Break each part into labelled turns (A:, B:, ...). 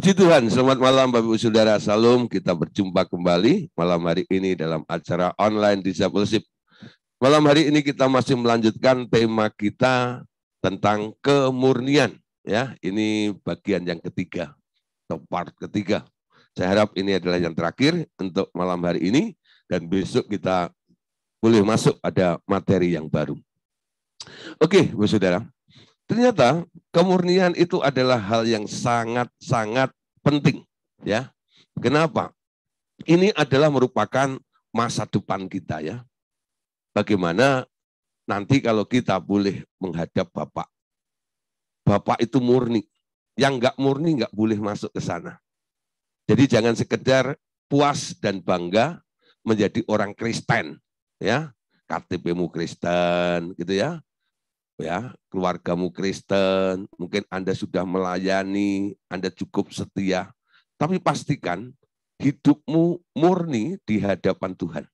A: Puji Tuhan, selamat malam Bapak Ibu Saudara. Salam, kita berjumpa kembali malam hari ini dalam acara online Discipleship. Malam hari ini kita masih melanjutkan tema kita tentang kemurnian. Ya, ini bagian yang ketiga, atau part ketiga. Saya harap ini adalah yang terakhir untuk malam hari ini, dan besok kita boleh masuk ada materi yang baru. Oke, Bapak Saudara. Ternyata kemurnian itu adalah hal yang sangat-sangat penting, ya. Kenapa? Ini adalah merupakan masa depan kita, ya. Bagaimana nanti kalau kita boleh menghadap Bapak. Bapak itu murni. Yang enggak murni enggak boleh masuk ke sana. Jadi jangan sekedar puas dan bangga menjadi orang Kristen, ya. KTP-mu Kristen, gitu ya. Ya, keluargamu Kristen, mungkin Anda sudah melayani, Anda cukup setia, tapi pastikan hidupmu murni di hadapan Tuhan.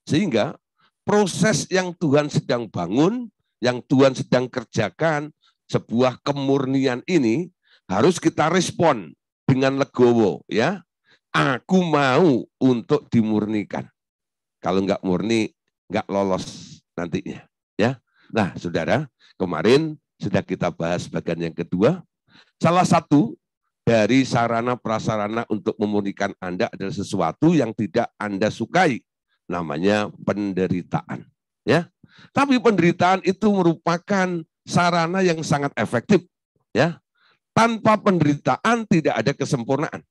A: Sehingga proses yang Tuhan sedang bangun, yang Tuhan sedang kerjakan, sebuah kemurnian ini harus kita respon dengan legowo, ya. Aku mau untuk dimurnikan. Kalau enggak murni, enggak lolos nantinya, ya. Nah, saudara, kemarin sudah kita bahas bagian yang kedua. Salah satu dari sarana-prasarana untuk memurnikan Anda adalah sesuatu yang tidak Anda sukai, namanya penderitaan. Ya, tapi penderitaan itu merupakan sarana yang sangat efektif. Ya, tanpa penderitaan tidak ada kesempurnaan.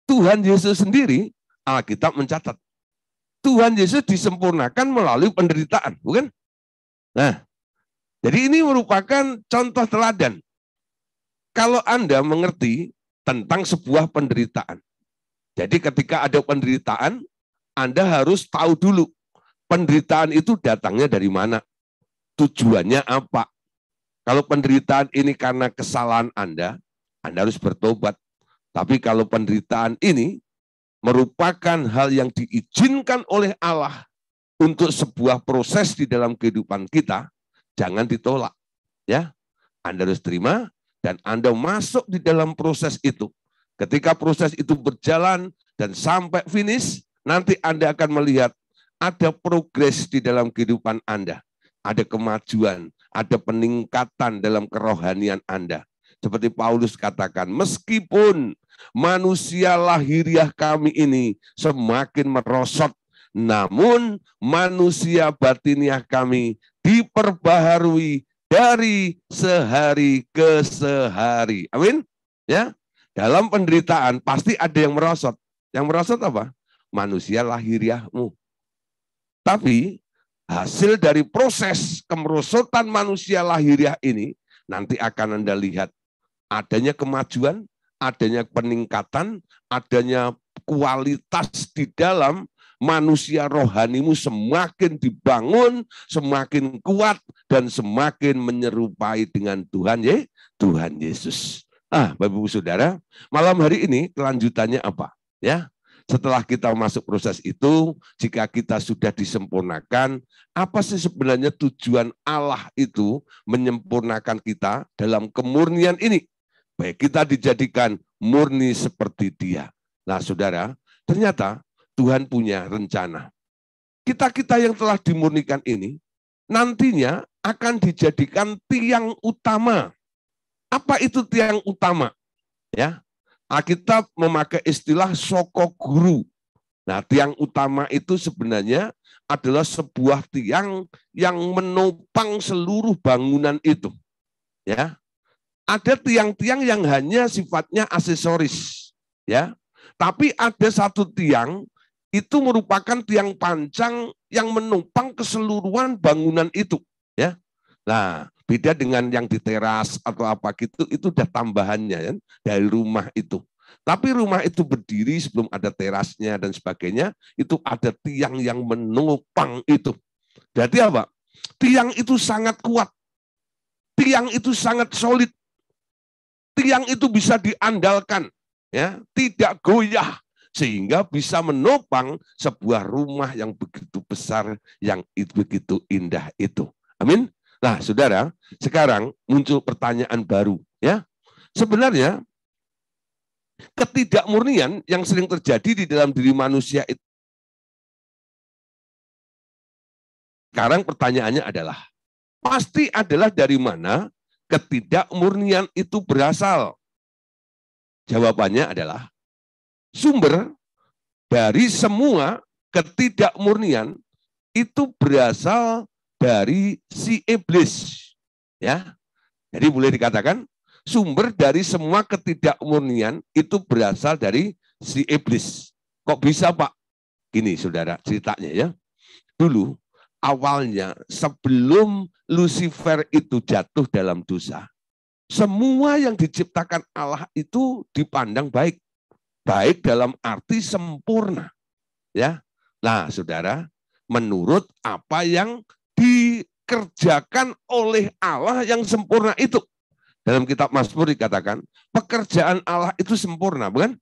A: Tuhan Yesus sendiri, Alkitab mencatat, Tuhan Yesus disempurnakan melalui penderitaan, bukan? Nah, jadi ini merupakan contoh teladan. Kalau Anda mengerti tentang sebuah penderitaan. Jadi ketika ada penderitaan, Anda harus tahu dulu penderitaan itu datangnya dari mana. Tujuannya apa. Kalau penderitaan ini karena kesalahan Anda harus bertobat. Tapi kalau penderitaan ini merupakan hal yang diizinkan oleh Allah untuk sebuah proses di dalam kehidupan kita, jangan ditolak. Ya, Anda harus terima dan Anda masuk di dalam proses itu. Ketika proses itu berjalan dan sampai finish, nanti Anda akan melihat ada progres di dalam kehidupan Anda. Ada kemajuan, ada peningkatan dalam kerohanian Anda. Seperti Paulus katakan, meskipun manusia lahiriah kami ini semakin merosot, namun manusia batiniah kami diperbaharui dari sehari ke sehari. Amin. Ya. Dalam penderitaan pasti ada yang merosot. Yang merosot apa? Manusia lahiriahmu. Tapi hasil dari proses kemerosotan manusia lahiriah ini nanti akan Anda lihat adanya kemajuan, adanya peningkatan, adanya kualitas di dalam manusia rohanimu semakin dibangun, semakin kuat, dan semakin menyerupai dengan Tuhan Yesus. Bapak Ibu Saudara, malam hari ini kelanjutannya apa? Ya, setelah kita masuk proses itu, jika kita sudah disempurnakan, apa sih sebenarnya tujuan Allah itu menyempurnakan kita dalam kemurnian ini? Baik kita dijadikan murni seperti Dia. Nah, saudara, ternyata Tuhan punya rencana. Kita-kita yang telah dimurnikan ini nantinya akan dijadikan tiang utama. Apa itu tiang utama? Ya, Alkitab memakai istilah soko guru. Nah, tiang utama itu sebenarnya adalah sebuah tiang yang menopang seluruh bangunan itu. Ya, ada tiang-tiang yang hanya sifatnya aksesoris, ya. Tapi ada satu tiang itu merupakan tiang panjang yang menopang keseluruhan bangunan itu, ya. Nah, beda dengan yang di teras atau apa gitu, itu udah tambahannya ya, dari rumah itu. Tapi rumah itu berdiri sebelum ada terasnya dan sebagainya, itu ada tiang yang menopang itu. Jadi apa? Tiang itu sangat kuat. Tiang itu sangat solid. Tiang itu bisa diandalkan, ya, tidak goyah, sehingga bisa menopang sebuah rumah yang begitu besar, yang begitu indah itu. Amin. Nah, saudara, sekarang muncul pertanyaan baru, ya. Sebenarnya Ketidakmurnian yang sering terjadi di dalam diri manusia itu. Sekarang pertanyaannya adalah, pasti adalah dari mana ketidakmurnian itu berasal? Jawabannya adalah, sumber dari semua ketidakmurnian itu berasal dari si iblis. Ya, jadi boleh dikatakan sumber dari semua ketidakmurnian itu berasal dari si iblis. Kok bisa, Pak? Gini, saudara, ceritanya ya. Dulu, awalnya sebelum Lucifer itu jatuh dalam dosa, semua yang diciptakan Allah itu dipandang baik. Baik dalam arti sempurna. Ya. Nah, saudara, menurut apa yang dikerjakan oleh Allah yang sempurna itu. Dalam kitab Mazmur dikatakan, pekerjaan Allah itu sempurna, bukan?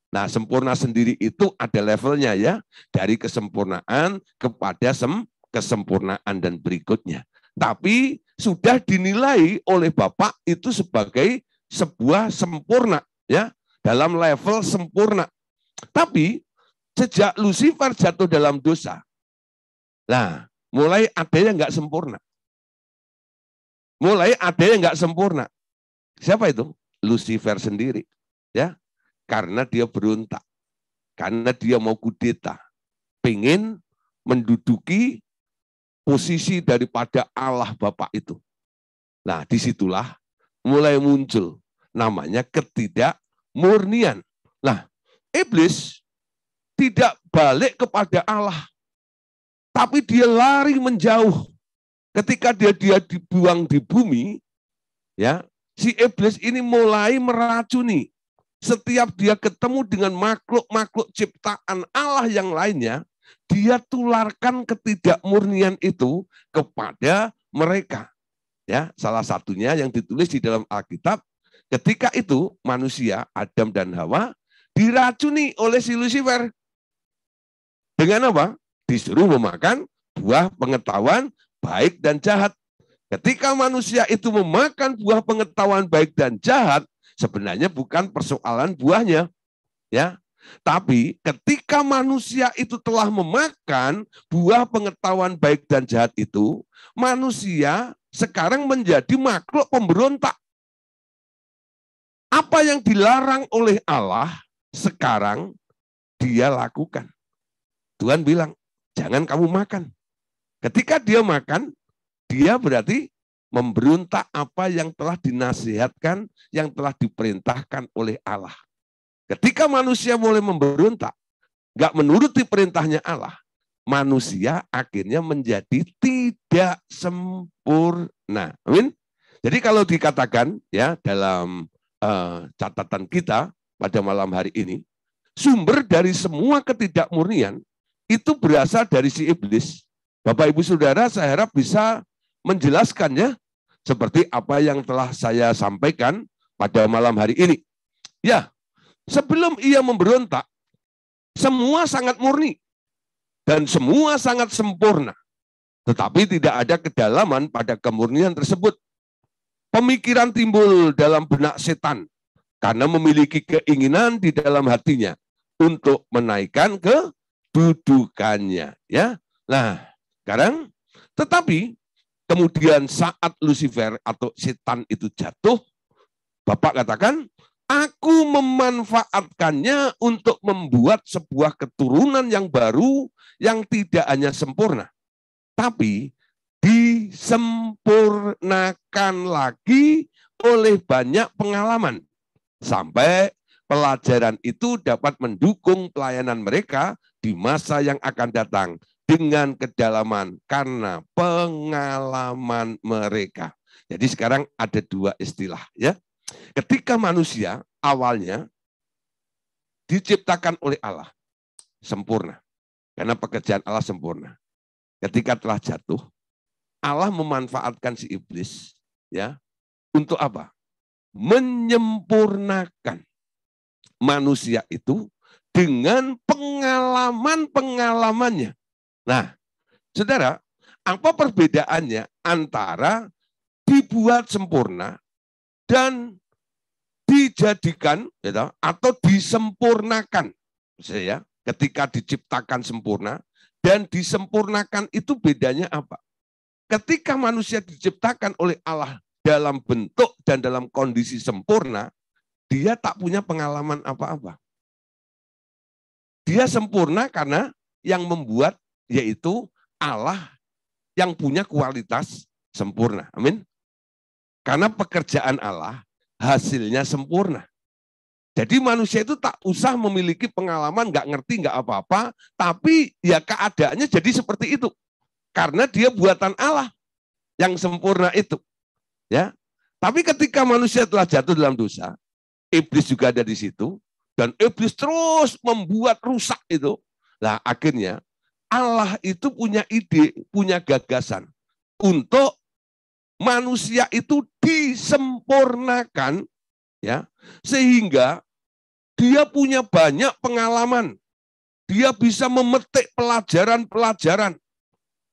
A: Nah, sempurna sendiri itu ada levelnya ya, dari kesempurnaan kepada kesempurnaan dan berikutnya. Tapi sudah dinilai oleh Bapak itu sebagai sebuah sempurna ya, dalam level sempurna. Tapi sejak Lucifer jatuh dalam dosa, nah mulai ada yang nggak sempurna. Mulai ada yang nggak sempurna. Siapa itu? Lucifer sendiri. Ya, karena dia berontak. Karena dia mau kudeta. Pengen menduduki posisi daripada Allah Bapa itu. Nah, disitulah mulai muncul namanya ketidakmurnian. Nah, iblis tidak balik kepada Allah. Tapi dia lari menjauh. Ketika dia dibuang di bumi, ya, si iblis ini mulai meracuni. Setiap dia ketemu dengan makhluk-makhluk ciptaan Allah yang lainnya, dia tularkan ketidakmurnian itu kepada mereka. Ya, salah satunya yang ditulis di dalam Alkitab, ketika itu manusia Adam dan Hawa diracuni oleh si Lucifer. Dengan apa? Disuruh memakan buah pengetahuan baik dan jahat. Ketika manusia itu memakan buah pengetahuan baik dan jahat, sebenarnya bukan persoalan buahnya, ya. Tapi ketika manusia itu telah memakan buah pengetahuan baik dan jahat itu, manusia sekarang menjadi makhluk pemberontak. Apa yang dilarang oleh Allah sekarang dia lakukan. Tuhan bilang, jangan kamu makan. Ketika dia makan, dia berarti memberontak apa yang telah dinasihatkan, yang telah diperintahkan oleh Allah. Ketika manusia mulai memberontak, nggak menuruti perintahnya Allah, manusia akhirnya menjadi tidak sempurna. Amin. Jadi kalau dikatakan ya dalam catatan kita pada malam hari ini, sumber dari semua ketidakmurnian itu berasal dari si iblis. Bapak Ibu Saudara, saya harap bisa menjelaskannya seperti apa yang telah saya sampaikan pada malam hari ini. Ya, sebelum ia memberontak, semua sangat murni dan semua sangat sempurna. Tetapi tidak ada kedalaman pada kemurnian tersebut. Pemikiran timbul dalam benak setan karena memiliki keinginan di dalam hatinya untuk menaikkan kedudukannya. Ya, nah sekarang, tetapi kemudian saat Lucifer atau setan itu jatuh, Bapak katakan, aku memanfaatkannya untuk membuat sebuah keturunan yang baru yang tidak hanya sempurna, tapi disempurnakan lagi oleh banyak pengalaman. Sampai pelajaran itu dapat mendukung pelayanan mereka di masa yang akan datang dengan kedalaman karena pengalaman mereka. Jadi sekarang ada dua istilah ya. Ketika manusia awalnya diciptakan oleh Allah sempurna. Karena pekerjaan Allah sempurna. Ketika telah jatuh, Allah memanfaatkan si iblis ya untuk apa? Menyempurnakan manusia itu dengan pengalaman-pengalamannya. Nah, saudara, apa perbedaannya antara dibuat sempurna dan dijadikan gitu, atau disempurnakan. Ya, ketika diciptakan sempurna dan disempurnakan itu bedanya apa? Ketika manusia diciptakan oleh Allah dalam bentuk dan dalam kondisi sempurna, dia tak punya pengalaman apa-apa. Dia sempurna karena yang membuat yaitu Allah yang punya kualitas sempurna. Amin. Karena pekerjaan Allah hasilnya sempurna. Jadi manusia itu tak usah memiliki pengalaman, nggak ngerti, nggak apa-apa, tapi ya keadaannya jadi seperti itu. Karena dia buatan Allah yang sempurna itu. Ya. Tapi ketika manusia telah jatuh dalam dosa, iblis juga ada di situ, dan iblis terus membuat rusak itu. Nah, akhirnya Allah itu punya ide, punya gagasan untuk manusia itu disempurnakan, ya, sehingga dia punya banyak pengalaman. Dia bisa memetik pelajaran-pelajaran.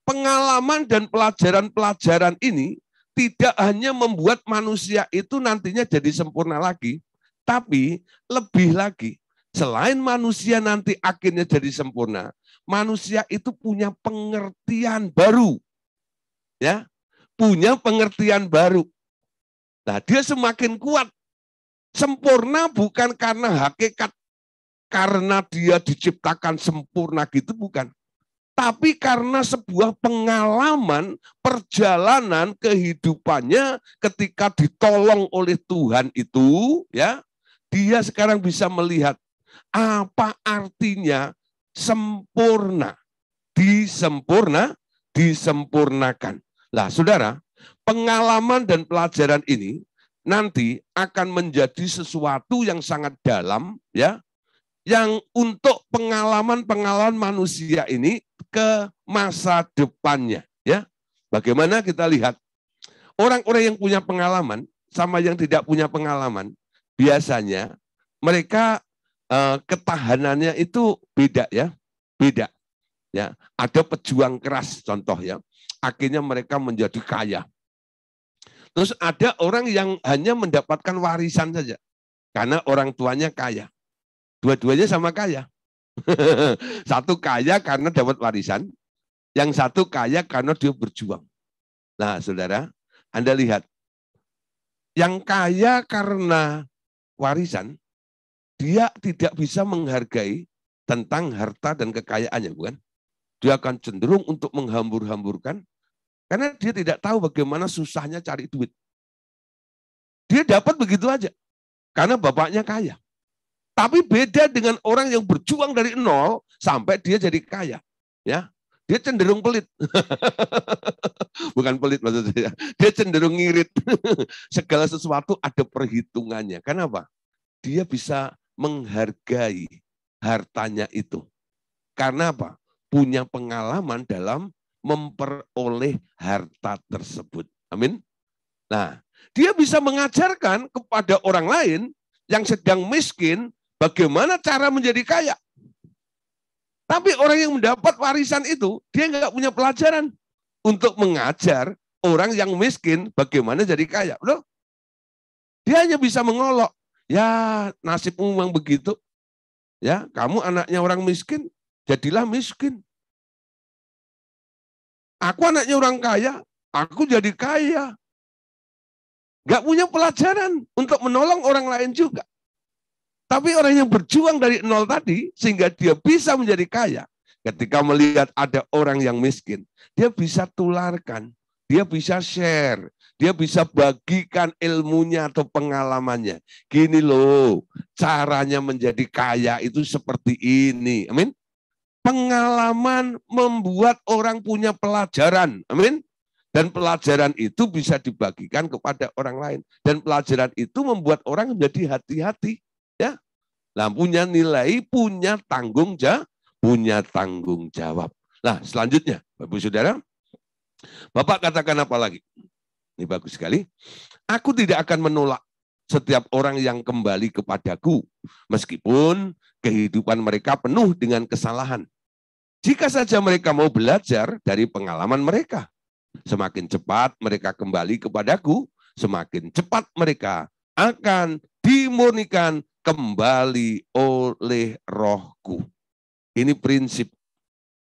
A: Pengalaman dan pelajaran-pelajaran ini tidak hanya membuat manusia itu nantinya jadi sempurna lagi, tapi lebih lagi, selain manusia nanti akhirnya jadi sempurna, manusia itu punya pengertian baru. Ya, punya pengertian baru. Nah, dia semakin kuat. Sempurna bukan karena hakikat, karena dia diciptakan sempurna gitu, bukan. Tapi karena sebuah pengalaman perjalanan kehidupannya ketika ditolong oleh Tuhan itu, ya, dia sekarang bisa melihat apa artinya sempurna, disempurnakan. Lah, saudara, pengalaman dan pelajaran ini nanti akan menjadi sesuatu yang sangat dalam, ya, yang untuk pengalaman-pengalaman manusia ini ke masa depannya, ya. Bagaimana kita lihat orang-orang yang punya pengalaman sama yang tidak punya pengalaman, biasanya mereka ketahanannya itu beda, ya, beda. Ya, ada pejuang keras contoh, ya. Akhirnya mereka menjadi kaya. Terus ada orang yang hanya mendapatkan warisan saja karena orang tuanya kaya. Dua-duanya sama kaya. Satu kaya karena dapat warisan, yang satu kaya karena dia berjuang. Nah, saudara, Anda lihat, yang kaya karena warisan, dia tidak bisa menghargai tentang harta dan kekayaannya, bukan? Dia akan cenderung untuk menghambur-hamburkan, karena dia tidak tahu bagaimana susahnya cari duit. Dia dapat begitu aja, karena bapaknya kaya. Tapi beda dengan orang yang berjuang dari nol sampai dia jadi kaya. Ya, dia cenderung pelit. Bukan pelit maksud saya. Dia cenderung ngirit. Segala sesuatu ada perhitungannya. Kenapa? Dia bisa menghargai hartanya itu. Karena apa? Punya pengalaman dalam memperoleh harta tersebut. Amin. Nah, dia bisa mengajarkan kepada orang lain yang sedang miskin bagaimana cara menjadi kaya. Tapi orang yang mendapat warisan itu, dia nggak punya pelajaran untuk mengajar orang yang miskin bagaimana jadi kaya. Loh? Dia hanya bisa mengolok. Ya, nasibmu memang begitu. Ya, kamu anaknya orang miskin, jadilah miskin. Aku anaknya orang kaya, aku jadi kaya. Nggak punya pelajaran untuk menolong orang lain juga. Tapi orang yang berjuang dari nol tadi, sehingga dia bisa menjadi kaya, ketika melihat ada orang yang miskin, dia bisa tularkan, dia bisa share, dia bisa bagikan ilmunya atau pengalamannya. Gini loh, caranya menjadi kaya itu seperti ini. Amin. Pengalaman membuat orang punya pelajaran. Amin. Dan pelajaran itu bisa dibagikan kepada orang lain. Dan pelajaran itu membuat orang menjadi hati-hati. Ya, nah, punya nilai, punya tanggung jawab. Nah, selanjutnya, Bapak Saudara, Bapak katakan apa lagi? Ini bagus sekali. Aku tidak akan menolak setiap orang yang kembali kepadaku, meskipun kehidupan mereka penuh dengan kesalahan. Jika saja mereka mau belajar dari pengalaman mereka, semakin cepat mereka kembali kepadaku, semakin cepat mereka akan dimurnikan kembali oleh Rohku. Ini prinsip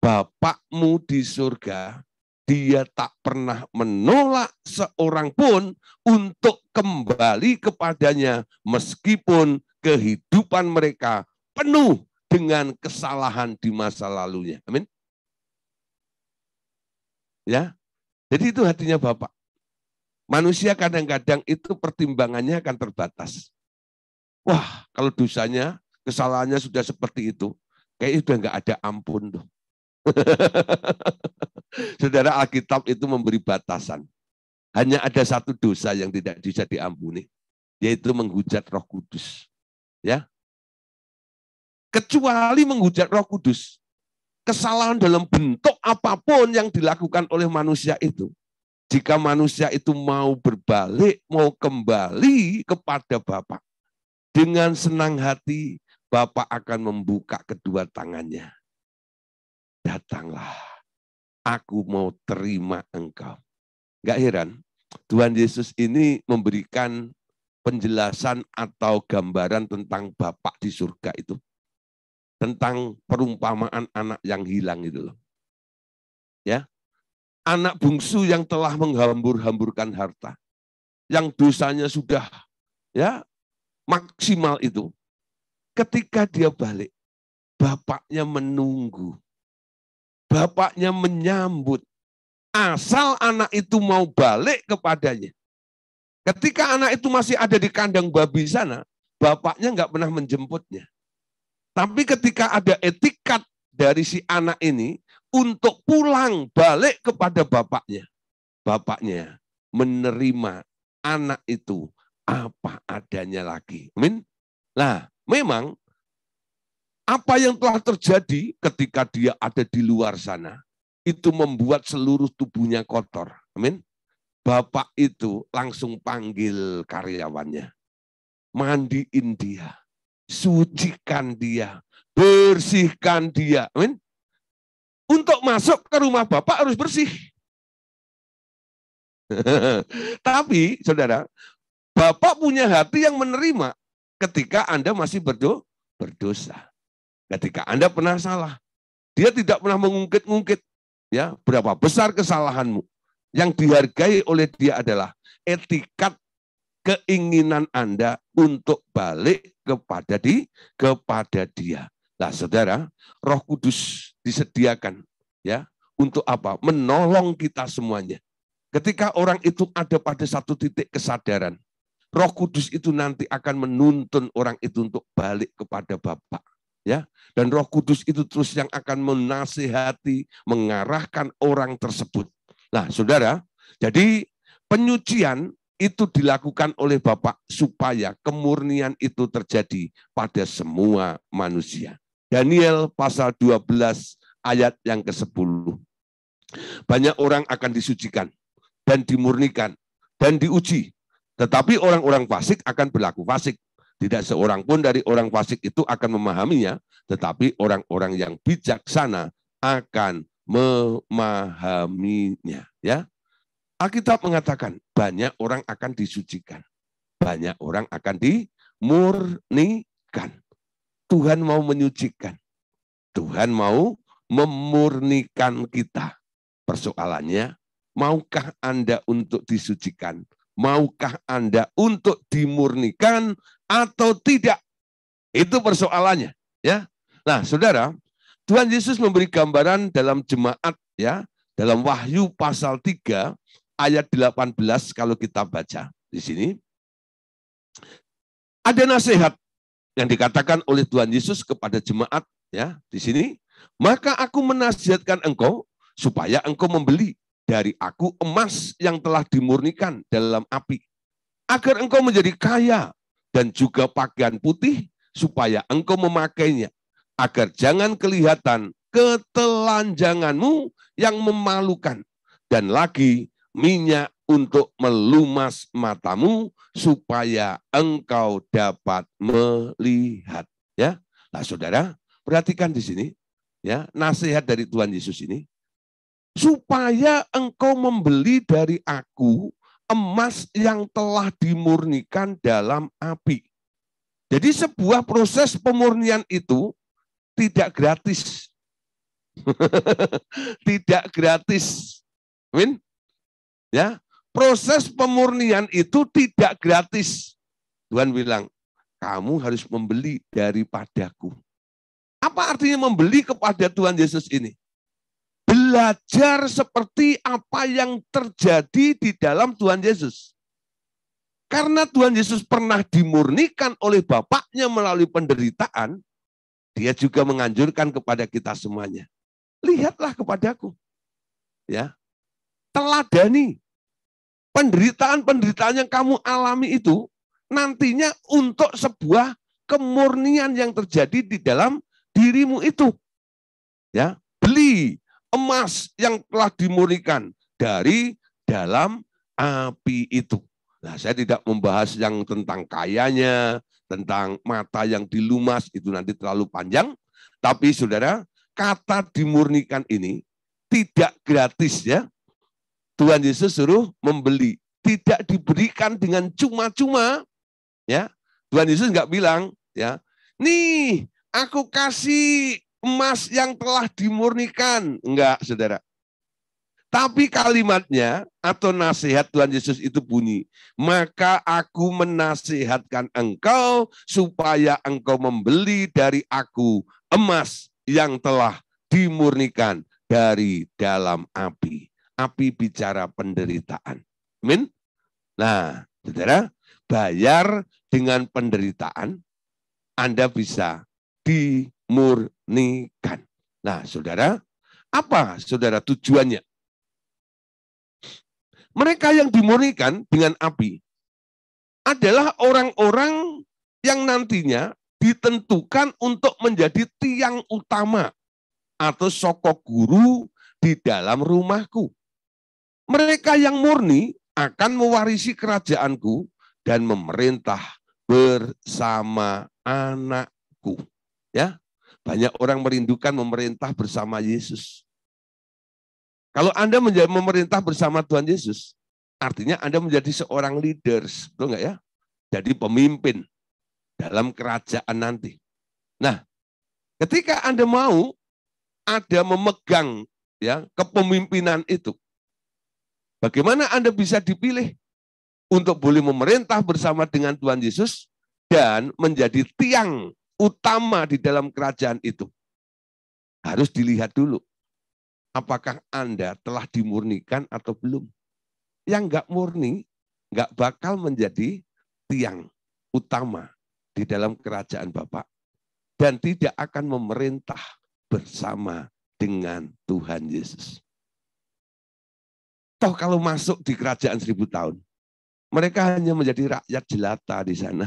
A: Bapakmu di surga, dia tak pernah menolak seorang pun untuk kembali kepadanya meskipun kehidupan mereka penuh dengan kesalahan di masa lalunya. Amin. Ya. Jadi itu hatinya Bapak. Manusia kadang-kadang itu pertimbangannya akan terbatas. Wah, kalau dosanya, kesalahannya sudah seperti itu, kayaknya sudah nggak ada ampun tuh. Saudara, Alkitab itu memberi batasan. Hanya ada satu dosa yang tidak bisa diampuni, yaitu menghujat Roh Kudus. Ya, kecuali menghujat Roh Kudus, kesalahan dalam bentuk apapun yang dilakukan oleh manusia itu, jika manusia itu mau berbalik, mau kembali kepada Bapa, dengan senang hati Bapa akan membuka kedua tangannya. Datanglah, aku mau terima engkau. Gak heran, Tuhan Yesus ini memberikan penjelasan atau gambaran tentang Bapa di surga itu. Tentang perumpamaan anak yang hilang itu loh. Ya. Anak bungsu yang telah menghambur-hamburkan harta. Yang dosanya sudah ya maksimal itu. Ketika dia balik, bapaknya menunggu. Bapaknya menyambut. Asal anak itu mau balik kepadanya. Ketika anak itu masih ada di kandang babi sana, bapaknya nggak pernah menjemputnya. Tapi ketika ada etikat dari si anak ini untuk pulang balik kepada bapaknya, bapaknya menerima anak itu apa adanya lagi. Amin. Nah, memang apa yang telah terjadi ketika dia ada di luar sana, itu membuat seluruh tubuhnya kotor. Amin. Bapak itu langsung panggil karyawannya. Mandiin dia. Sucikan dia. Bersihkan dia. Amin. Untuk masuk ke rumah Bapak harus bersih. Tapi, saudara, Bapak punya hati yang menerima ketika Anda masih berdosa. Ketika Anda pernah salah. Dia tidak pernah mengungkit-ungkit ya berapa besar kesalahanmu. Yang dihargai oleh dia adalah etikat keinginan Anda untuk balik kepada dia. Nah, saudara, Roh Kudus disediakan ya untuk apa? Menolong kita semuanya. Ketika orang itu ada pada satu titik kesadaran, Roh Kudus itu nanti akan menuntun orang itu untuk balik kepada Bapa. Ya, dan Roh Kudus itu terus yang akan menasihati, mengarahkan orang tersebut. Nah, saudara, jadi penyucian itu dilakukan oleh Bapa supaya kemurnian itu terjadi pada semua manusia. Daniel pasal 12 ayat yang ke-10. Banyak orang akan disucikan dan dimurnikan dan diuji. Tetapi orang-orang fasik akan berlaku fasik. Tidak seorang pun dari orang fasik itu akan memahaminya, tetapi orang-orang yang bijaksana akan memahaminya. Ya, Alkitab mengatakan banyak orang akan disucikan, banyak orang akan dimurnikan. Tuhan mau menyucikan, Tuhan mau memurnikan kita. Persoalannya, maukah Anda untuk disucikan? Maukah Anda untuk dimurnikan atau tidak? Itu persoalannya, ya. Nah, saudara, Tuhan Yesus memberi gambaran dalam jemaat ya, dalam Wahyu pasal 3 ayat 18 kalau kita baca di sini. Ada nasihat yang dikatakan oleh Tuhan Yesus kepada jemaat ya, di sini, maka aku menasihatkan engkau supaya engkau membeli dari aku emas yang telah dimurnikan dalam api, agar engkau menjadi kaya, dan juga pakaian putih, supaya engkau memakainya, agar jangan kelihatan ketelanjanganmu yang memalukan, dan lagi minyak untuk melumas matamu, supaya engkau dapat melihat. Ya, nah saudara, perhatikan di sini, ya nasihat dari Tuhan Yesus ini. Supaya engkau membeli dari aku emas yang telah dimurnikan dalam api. Jadi sebuah proses pemurnian itu tidak gratis. Tidak gratis. Amin. Ya, proses pemurnian itu tidak gratis. Tuhan bilang, kamu harus membeli daripadaku. Apa artinya membeli kepada Tuhan Yesus ini? Belajar seperti apa yang terjadi di dalam Tuhan Yesus. Karena Tuhan Yesus pernah dimurnikan oleh Bapaknya melalui penderitaan, dia juga menganjurkan kepada kita semuanya. Lihatlah kepadaku. Ya. Teladani. Penderitaan-penderitaan yang kamu alami itu nantinya untuk sebuah kemurnian yang terjadi di dalam dirimu itu. Ya, beli emas yang telah dimurnikan dari dalam api itu. Nah, saya tidak membahas yang tentang kayanya, tentang mata yang dilumas, itu nanti terlalu panjang. Tapi saudara, kata dimurnikan ini tidak gratis ya. Tuhan Yesus suruh membeli. Tidak diberikan dengan cuma-cuma. Ya, Tuhan Yesus nggak bilang, ya, nih aku kasih emas yang telah dimurnikan. Enggak, saudara. Tapi kalimatnya atau nasihat Tuhan Yesus itu bunyi, maka aku menasihatkan engkau supaya engkau membeli dari aku emas yang telah dimurnikan dari dalam api. Api bicara penderitaan. Amin. Nah, saudara, bayar dengan penderitaan, Anda bisa dimurnikan. Nah, saudara, apa saudara tujuannya? Mereka yang dimurnikan dengan api adalah orang-orang yang nantinya ditentukan untuk menjadi tiang utama atau sokok guru di dalam rumahku. Mereka yang murni akan mewarisi kerajaanku dan memerintah bersama anakku. Ya, banyak orang merindukan memerintah bersama Yesus. Kalau Anda menjadi memerintah bersama Tuhan Yesus, artinya Anda menjadi seorang leaders, betul nggak ya? Jadi pemimpin dalam kerajaan nanti. Nah, ketika Anda mau ada memegang ya kepemimpinan itu, bagaimana Anda bisa dipilih untuk boleh memerintah bersama dengan Tuhan Yesus dan menjadi tiang utama di dalam kerajaan itu? Harus dilihat dulu. Apakah Anda telah dimurnikan atau belum? Yang enggak murni, enggak bakal menjadi tiang utama di dalam kerajaan Bapak. Dan tidak akan memerintah bersama dengan Tuhan Yesus. Toh kalau masuk di kerajaan 1000 tahun, mereka hanya menjadi rakyat jelata di sana.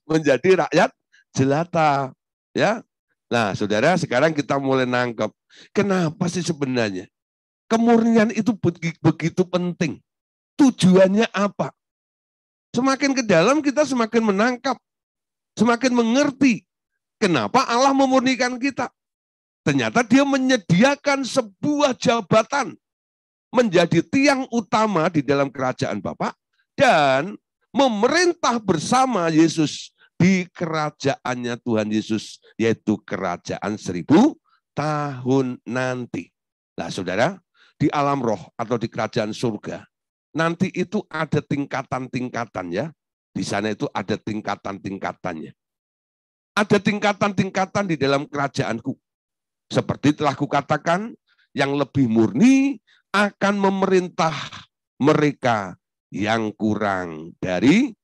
A: Menjadi rakyat jelata. Ya. Nah, saudara, sekarang kita mulai nangkep. Kenapa sih sebenarnya? Kemurnian itu begitu penting. Tujuannya apa? Semakin ke dalam kita semakin menangkap. Semakin mengerti. Kenapa Allah memurnikan kita? Ternyata dia menyediakan sebuah jabatan. Menjadi tiang utama di dalam kerajaan Bapa. Dan memerintah bersama Yesus di kerajaannya Tuhan Yesus, yaitu kerajaan 1000 tahun nanti. Nah, saudara, di alam roh atau di kerajaan surga, nanti itu ada tingkatan-tingkatan ya. Di sana itu ada tingkatan-tingkatannya. Ada tingkatan-tingkatan di dalam kerajaanku. Seperti telah kukatakan, yang lebih murni akan memerintah mereka yang kurang daripadanya.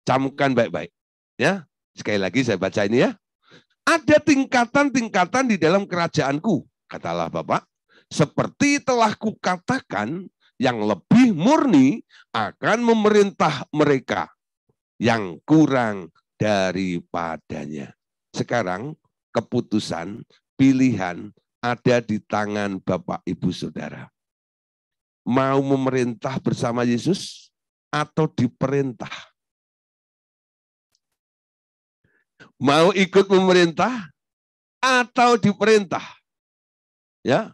A: Camkan baik-baik. Ya, sekali lagi saya baca ini ya. Ada tingkatan-tingkatan di dalam kerajaanku, kata Allah Bapa. Seperti telah kukatakan, yang lebih murni akan memerintah mereka yang kurang daripadanya. Sekarang keputusan, pilihan ada di tangan Bapak Ibu Saudara. Mau memerintah bersama Yesus atau diperintah? Mau ikut memerintah atau diperintah? Ya,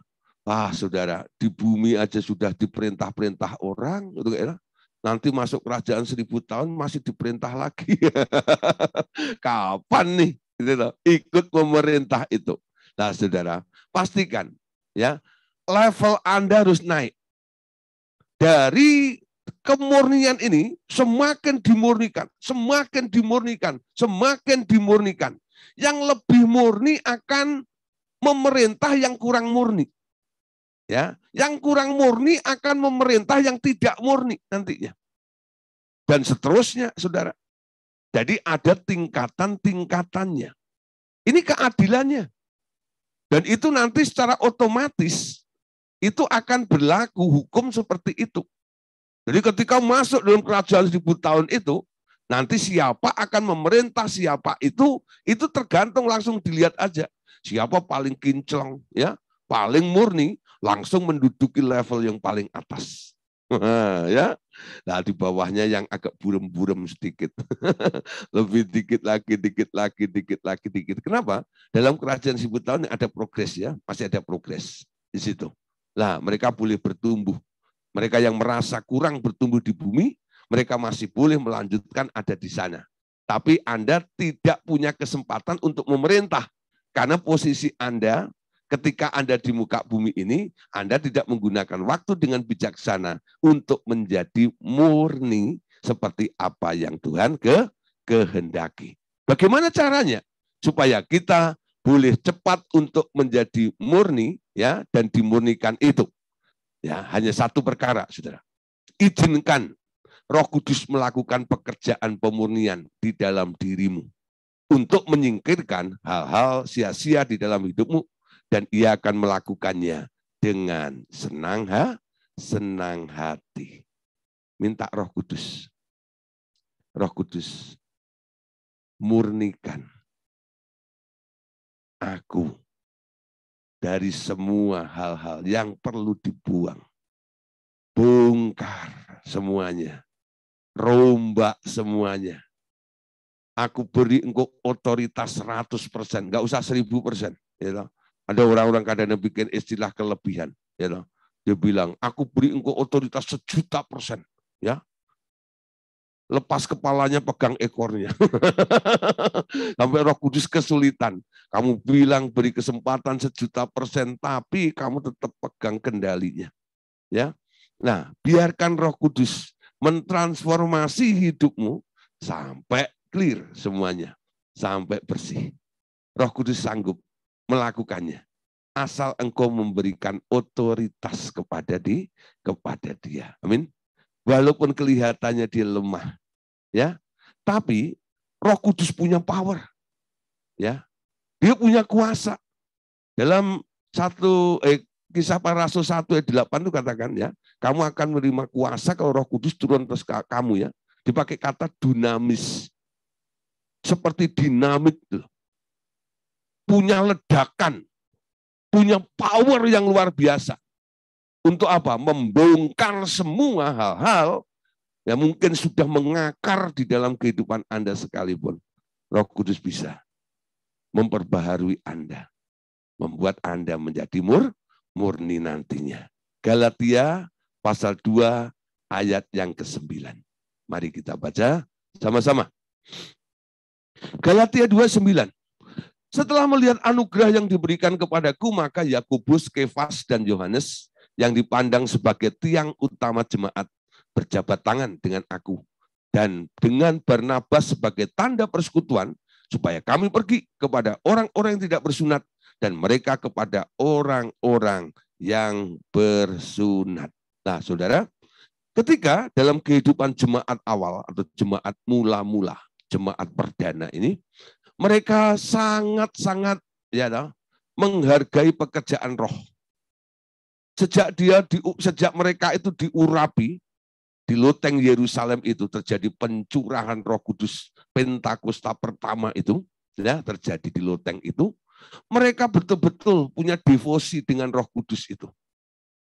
A: saudara, di bumi aja sudah diperintah-perintah orang, gitu kan? Nanti masuk kerajaan 1000 tahun masih diperintah lagi. Kapan nih? Gitu loh, ikut pemerintah itu. Nah, saudara, pastikan ya level Anda harus naik. Dari kemurnian ini semakin dimurnikan, semakin dimurnikan, semakin dimurnikan. Yang lebih murni akan memerintah yang kurang murni. Ya, yang kurang murni akan memerintah yang tidak murni nantinya. Dan seterusnya, saudara. Jadi ada tingkatan-tingkatannya. Ini keadilannya. Dan itu nanti secara otomatis itu akan berlaku hukum seperti itu. Jadi ketika masuk dalam kerajaan 1000 tahun itu, nanti siapa akan memerintah siapa itu tergantung langsung dilihat aja. Siapa paling kinclong, ya, paling murni, langsung menduduki level yang paling atas. Ya, nah di bawahnya yang agak burem-burem sedikit, lebih dikit lagi, dikit lagi, dikit lagi, dikit. Kenapa? Dalam kerajaan 1000 tahun ada progres ya, masih ada progres di situ. Nah, mereka boleh bertumbuh. Mereka yang merasa kurang bertumbuh di bumi, mereka masih boleh melanjutkan ada di sana. Tapi Anda tidak punya kesempatan untuk memerintah, karena posisi Anda ketika Anda di muka bumi ini, Anda tidak menggunakan waktu dengan bijaksana untuk menjadi murni seperti apa yang Tuhan kehendaki. Bagaimana caranya? Supaya kita boleh cepat untuk menjadi murni ya dan dimurnikan itu. Ya, hanya satu perkara, saudara. Izinkan Roh Kudus melakukan pekerjaan pemurnian di dalam dirimu untuk menyingkirkan hal-hal sia-sia di dalam hidupmu. Dan ia akan melakukannya dengan senang hati. Minta Roh Kudus. Roh Kudus, murnikan aku dari semua hal-hal yang perlu dibuang. Bongkar semuanya. Rombak semuanya. Aku beri engkau otoritas 100%. Enggak usah 1000%. Ya, ada orang-orang kadang bikin istilah kelebihan, ya. Dia bilang, aku beri engkau otoritas 1.000.000%, ya. Lepas kepalanya pegang ekornya. Sampai Roh Kudus kesulitan. Kamu bilang beri kesempatan 1.000.000%, tapi kamu tetap pegang kendalinya, ya. Nah, biarkan Roh Kudus mentransformasi hidupmu sampai clear semuanya, sampai bersih. Roh Kudus sanggup melakukannya, asal engkau memberikan otoritas kepada dia. Amin. Walaupun kelihatannya dia lemah, ya, tapi Roh Kudus punya power, ya, dia punya kuasa. Dalam Kisah Para Rasul 1 ayat 8 itu katakan, ya, kamu akan menerima kuasa kalau Roh Kudus turun atas kamu, ya. Dipakai kata dinamis, seperti dinamit, punya ledakan, punya power yang luar biasa. Untuk apa? Membongkar semua hal-hal yang mungkin sudah mengakar di dalam kehidupan Anda sekalipun. Roh Kudus bisa memperbaharui Anda, membuat Anda menjadi murni nantinya. Galatia pasal 2 ayat yang ke-9. Mari kita baca sama-sama. Galatia 2:9. Setelah melihat anugerah yang diberikan kepadaku, maka Yakobus, Kefas, dan Yohanes yang dipandang sebagai tiang utama jemaat berjabat tangan dengan aku dan dengan Barnabas sebagai tanda persekutuan supaya kami pergi kepada orang-orang yang tidak bersunat dan mereka kepada orang-orang yang bersunat. Nah, saudara, ketika dalam kehidupan jemaat awal atau jemaat mula-mula, jemaat perdana ini, mereka sangat-sangat menghargai pekerjaan roh. Sejak mereka itu diurapi, di loteng Yerusalem itu terjadi pencurahan Roh Kudus Pentakosta pertama itu, ya, terjadi di loteng itu. Mereka betul-betul punya devosi dengan Roh Kudus itu.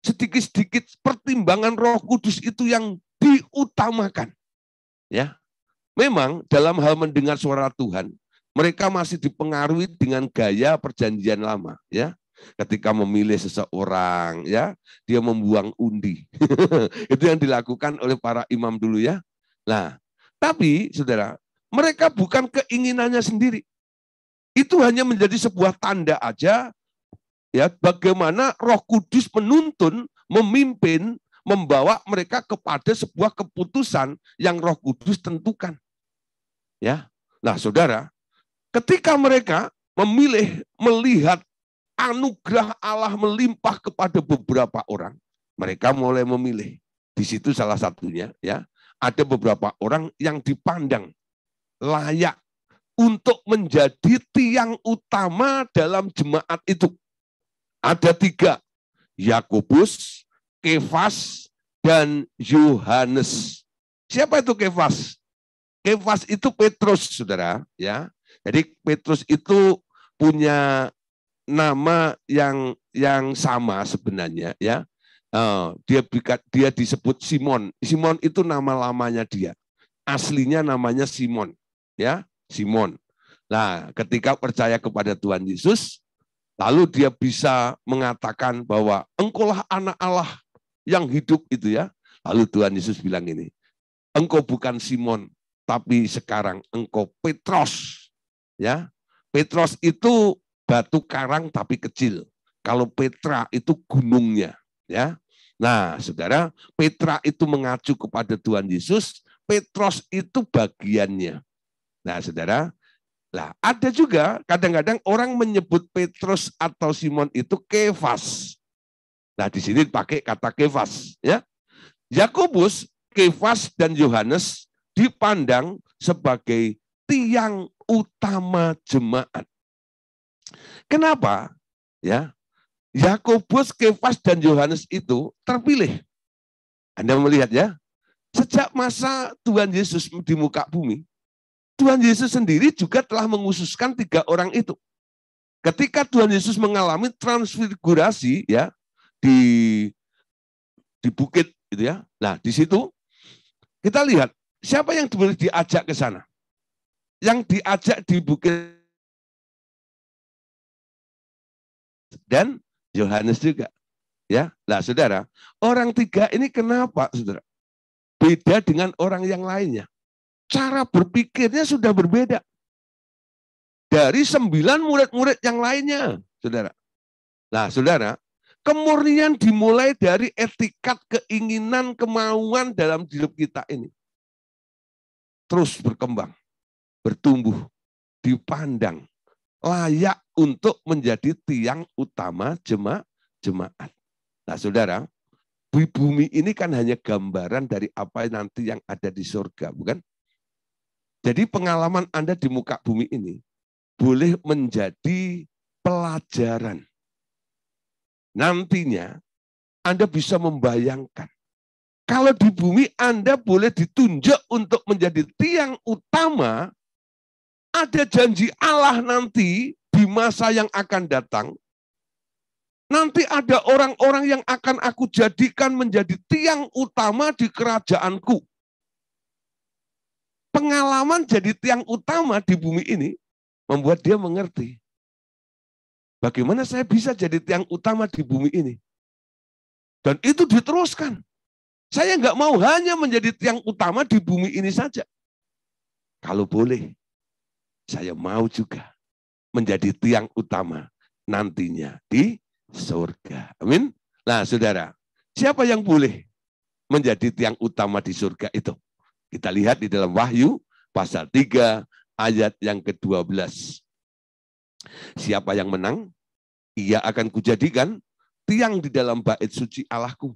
A: Sedikit-sedikit pertimbangan Roh Kudus itu yang diutamakan. Ya, memang dalam hal mendengar suara Tuhan, mereka masih dipengaruhi dengan gaya perjanjian lama, ya. Ketika memilih seseorang, ya, dia membuang undi. Itu yang dilakukan oleh para imam dulu ya. Nah, tapi saudara, mereka bukan keinginannya sendiri. Itu hanya menjadi sebuah tanda aja, ya, bagaimana Roh Kudus menuntun, memimpin, membawa mereka kepada sebuah keputusan yang Roh Kudus tentukan. Ya. Nah, saudara, ketika mereka memilih melihat anugerah Allah melimpah kepada beberapa orang, mereka mulai memilih. Di situ salah satunya, ya, ada beberapa orang yang dipandang layak untuk menjadi tiang utama dalam jemaat itu. Ada 3, Yakobus, Kefas, dan Yohanes. Siapa itu Kefas? Kefas itu Petrus, saudara. Ya, jadi Petrus itu punya nama yang sama sebenarnya. Ya, dia disebut Simon. Simon itu nama lamanya dia. Aslinya namanya Simon. Ya, Simon. Nah, ketika percaya kepada Tuhan Yesus, lalu dia bisa mengatakan bahwa engkaulah anak Allah yang hidup itu ya. Lalu Tuhan Yesus bilang ini, engkau bukan Simon, tapi sekarang engkau Petros. Ya, Petros itu batu karang tapi kecil. Kalau Petra itu gunungnya. Ya, nah saudara, Petra itu mengacu kepada Tuhan Yesus, Petros itu bagiannya. Nah saudara, nah, ada juga kadang-kadang orang menyebut Petrus atau Simon itu Kefas. Nah, di sini pakai kata Kefas, ya. Yakobus, Kefas dan Yohanes dipandang sebagai tiang utama jemaat. Kenapa? Ya. Yakobus, Kefas dan Yohanes itu terpilih. Anda melihat ya, sejak masa Tuhan Yesus di muka bumi, Tuhan Yesus sendiri juga telah mengususkan 3 orang itu. Ketika Tuhan Yesus mengalami transfigurasi ya di bukit gitu ya. Nah, di situ kita lihat siapa yang boleh diajak ke sana. Yang diajak di bukit dan Yohanes juga. Ya. Nah, Saudara, orang 3 ini kenapa, Saudara? Beda dengan orang yang lainnya. Cara berpikirnya sudah berbeda dari 9 murid-murid yang lainnya, saudara. Nah, saudara, kemurnian dimulai dari etikat, keinginan, kemauan dalam hidup kita ini. Terus berkembang, bertumbuh, dipandang, layak untuk menjadi tiang utama jemaat. Nah, saudara, di bumi ini kan hanya gambaran dari apa nanti yang ada di surga, bukan? Jadi pengalaman Anda di muka bumi ini boleh menjadi pelajaran. Nantinya Anda bisa membayangkan. Kalau di bumi Anda boleh ditunjuk untuk menjadi tiang utama, ada janji Allah nanti di masa yang akan datang. Nanti ada orang-orang yang akan aku jadikan menjadi tiang utama di kerajaanku. Pengalaman jadi tiang utama di bumi ini membuat dia mengerti. Bagaimana saya bisa jadi tiang utama di bumi ini? Dan itu diteruskan. Saya nggak mau hanya menjadi tiang utama di bumi ini saja. Kalau boleh, saya mau juga menjadi tiang utama nantinya di surga. Amin. Nah, saudara, siapa yang boleh menjadi tiang utama di surga itu? Kita lihat di dalam Wahyu pasal 3 ayat yang ke-12. Siapa yang menang? Ia akan kujadikan tiang di dalam bait suci Allahku.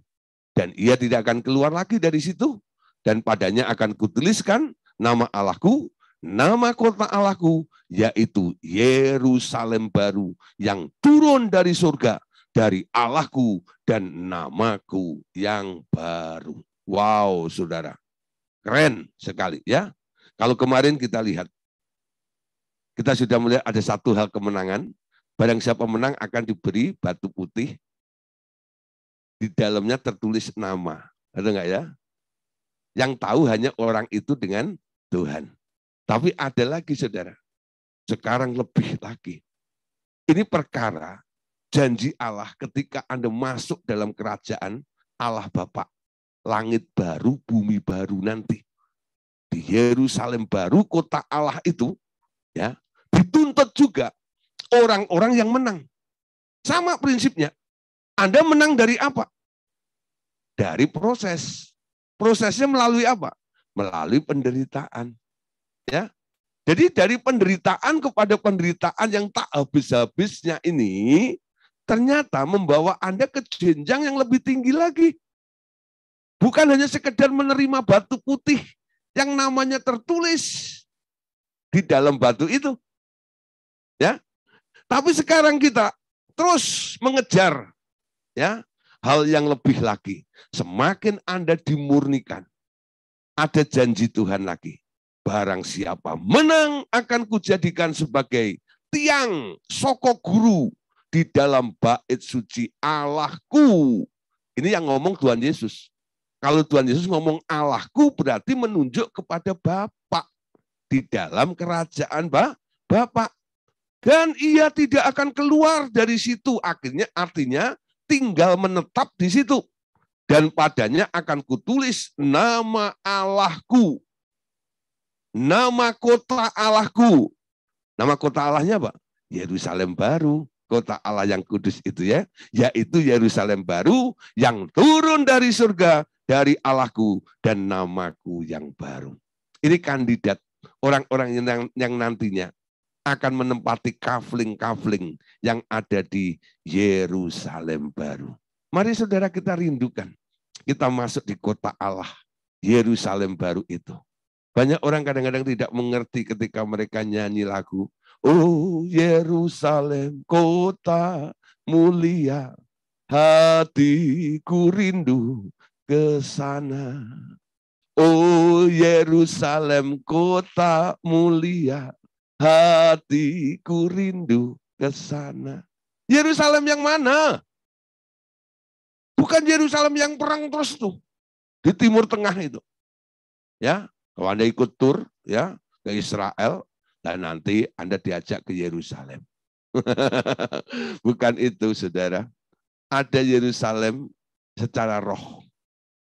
A: Dan ia tidak akan keluar lagi dari situ. Dan padanya akan kutuliskan nama Allahku, nama kota Allahku, yaitu Yerusalem baru yang turun dari surga, dari Allahku dan namaku yang baru. Wow, saudara. Keren sekali ya. Kalau kemarin kita lihat, kita sudah melihat ada satu hal kemenangan. Barang siapa menang akan diberi batu putih. Di dalamnya tertulis nama. Ada enggak ya? Yang tahu hanya orang itu dengan Tuhan. Tapi ada lagi saudara. Sekarang lebih lagi. Ini perkara janji Allah ketika Anda masuk dalam kerajaan Allah Bapa. Langit baru, bumi baru nanti. Di Yerusalem baru, kota Allah itu, ya, dituntut juga orang-orang yang menang. Sama prinsipnya. Anda menang dari apa? Dari proses. Prosesnya melalui apa? Melalui penderitaan. Ya. Jadi dari penderitaan kepada penderitaan yang tak habis-habisnya ini, ternyata membawa Anda ke jenjang yang lebih tinggi lagi. Bukan hanya sekedar menerima batu putih yang namanya tertulis di dalam batu itu. Ya. Tapi sekarang kita terus mengejar, ya, hal yang lebih lagi. Semakin Anda dimurnikan, ada janji Tuhan lagi. Barang siapa menang akan kujadikan sebagai tiang soko guru di dalam bait suci Allahku. Ini yang ngomong Tuhan Yesus. Kalau Tuhan Yesus ngomong Allahku berarti menunjuk kepada Bapa di dalam kerajaan Bapa. Dan ia tidak akan keluar dari situ. Artinya tinggal menetap di situ. Dan padanya akan kutulis nama Allahku. Nama kota Allahku. Nama kota Allahnya apa? Yerusalem baru. Kota Allah yang kudus itu ya. Yaitu Yerusalem baru yang turun dari surga. Dari Allahku dan namaku yang baru. Ini kandidat orang-orang yang nantinya akan menempati kafling-kafling yang ada di Yerusalem baru. Mari saudara kita rindukan. Kita masuk di kota Allah, Yerusalem baru itu. Banyak orang kadang-kadang tidak mengerti ketika mereka nyanyi lagu. Oh Yerusalem, kota mulia, hatiku rindu ke sana. Oh Yerusalem, kota mulia, hatiku rindu ke sana. Yerusalem yang mana? Bukan Yerusalem yang perang terus tuh di Timur Tengah itu. Ya, kalau Anda ikut tur ya ke Israel dan nanti Anda diajak ke Yerusalem. Bukan itu, saudara. Ada Yerusalem secara roh.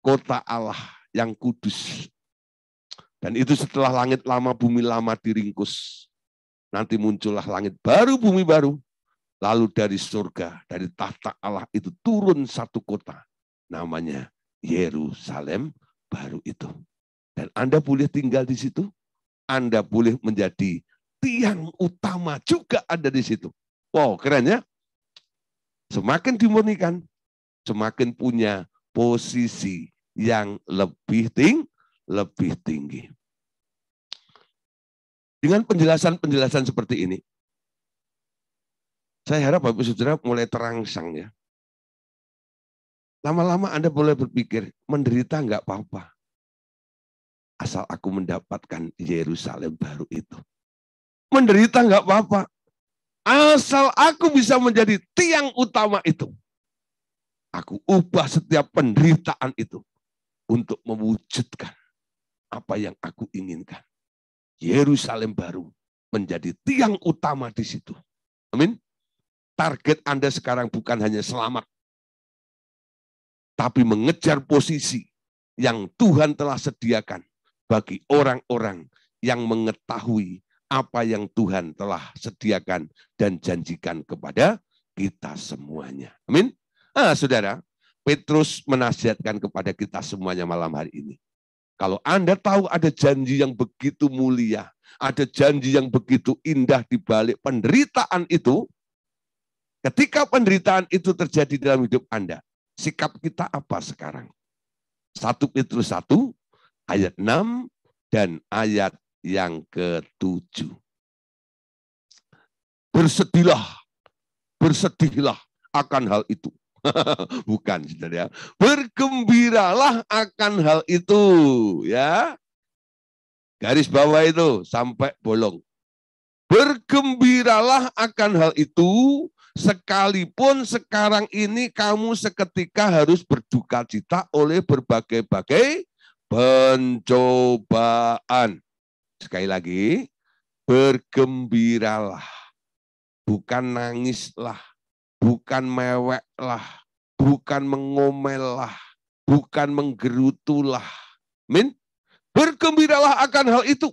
A: Kota Allah yang kudus. Dan itu setelah langit lama, bumi lama diringkus. Nanti muncullah langit baru, bumi baru. Lalu dari surga, dari tahta Allah itu turun satu kota. Namanya Yerusalem baru itu. Dan Anda boleh tinggal di situ. Anda boleh menjadi tiang utama juga ada di situ. Wow, keren ya. Semakin dimurnikan, semakin punya posisi yang lebih tinggi. Dengan penjelasan-penjelasan seperti ini, saya harap Bapak Saudara mulai terangsang ya. Lama-lama Anda boleh berpikir, menderita enggak apa-apa. Asal aku mendapatkan Yerusalem baru itu. Menderita enggak apa-apa. Asal aku bisa menjadi tiang utama itu. Aku ubah setiap penderitaan itu untuk mewujudkan apa yang aku inginkan. Yerusalem baru menjadi tiang utama di situ. Amin. Target Anda sekarang bukan hanya selamat, tapi mengejar posisi yang Tuhan telah sediakan bagi orang-orang yang mengetahui apa yang Tuhan telah sediakan dan janjikan kepada kita semuanya. Amin. Saudara, Petrus menasihatkan kepada kita semuanya malam hari ini. Kalau Anda tahu ada janji yang begitu mulia, ada janji yang begitu indah di balik penderitaan itu, ketika penderitaan itu terjadi dalam hidup Anda, sikap kita apa sekarang? 1 Petrus 1 ayat 6 dan ayat yang ke-7. Bersedihlah akan hal itu. Bukan, saudara. Bergembiralah akan hal itu, ya. Garis bawah itu sampai bolong. Bergembiralah akan hal itu, sekalipun sekarang ini kamu seketika harus berduka cita oleh berbagai-bagai pencobaan. Sekali lagi, bergembiralah, bukan nangislah. bukan mewek lah, bukan mengomel lah, bukan menggerutulah. Amin. Bergembiralah akan hal itu.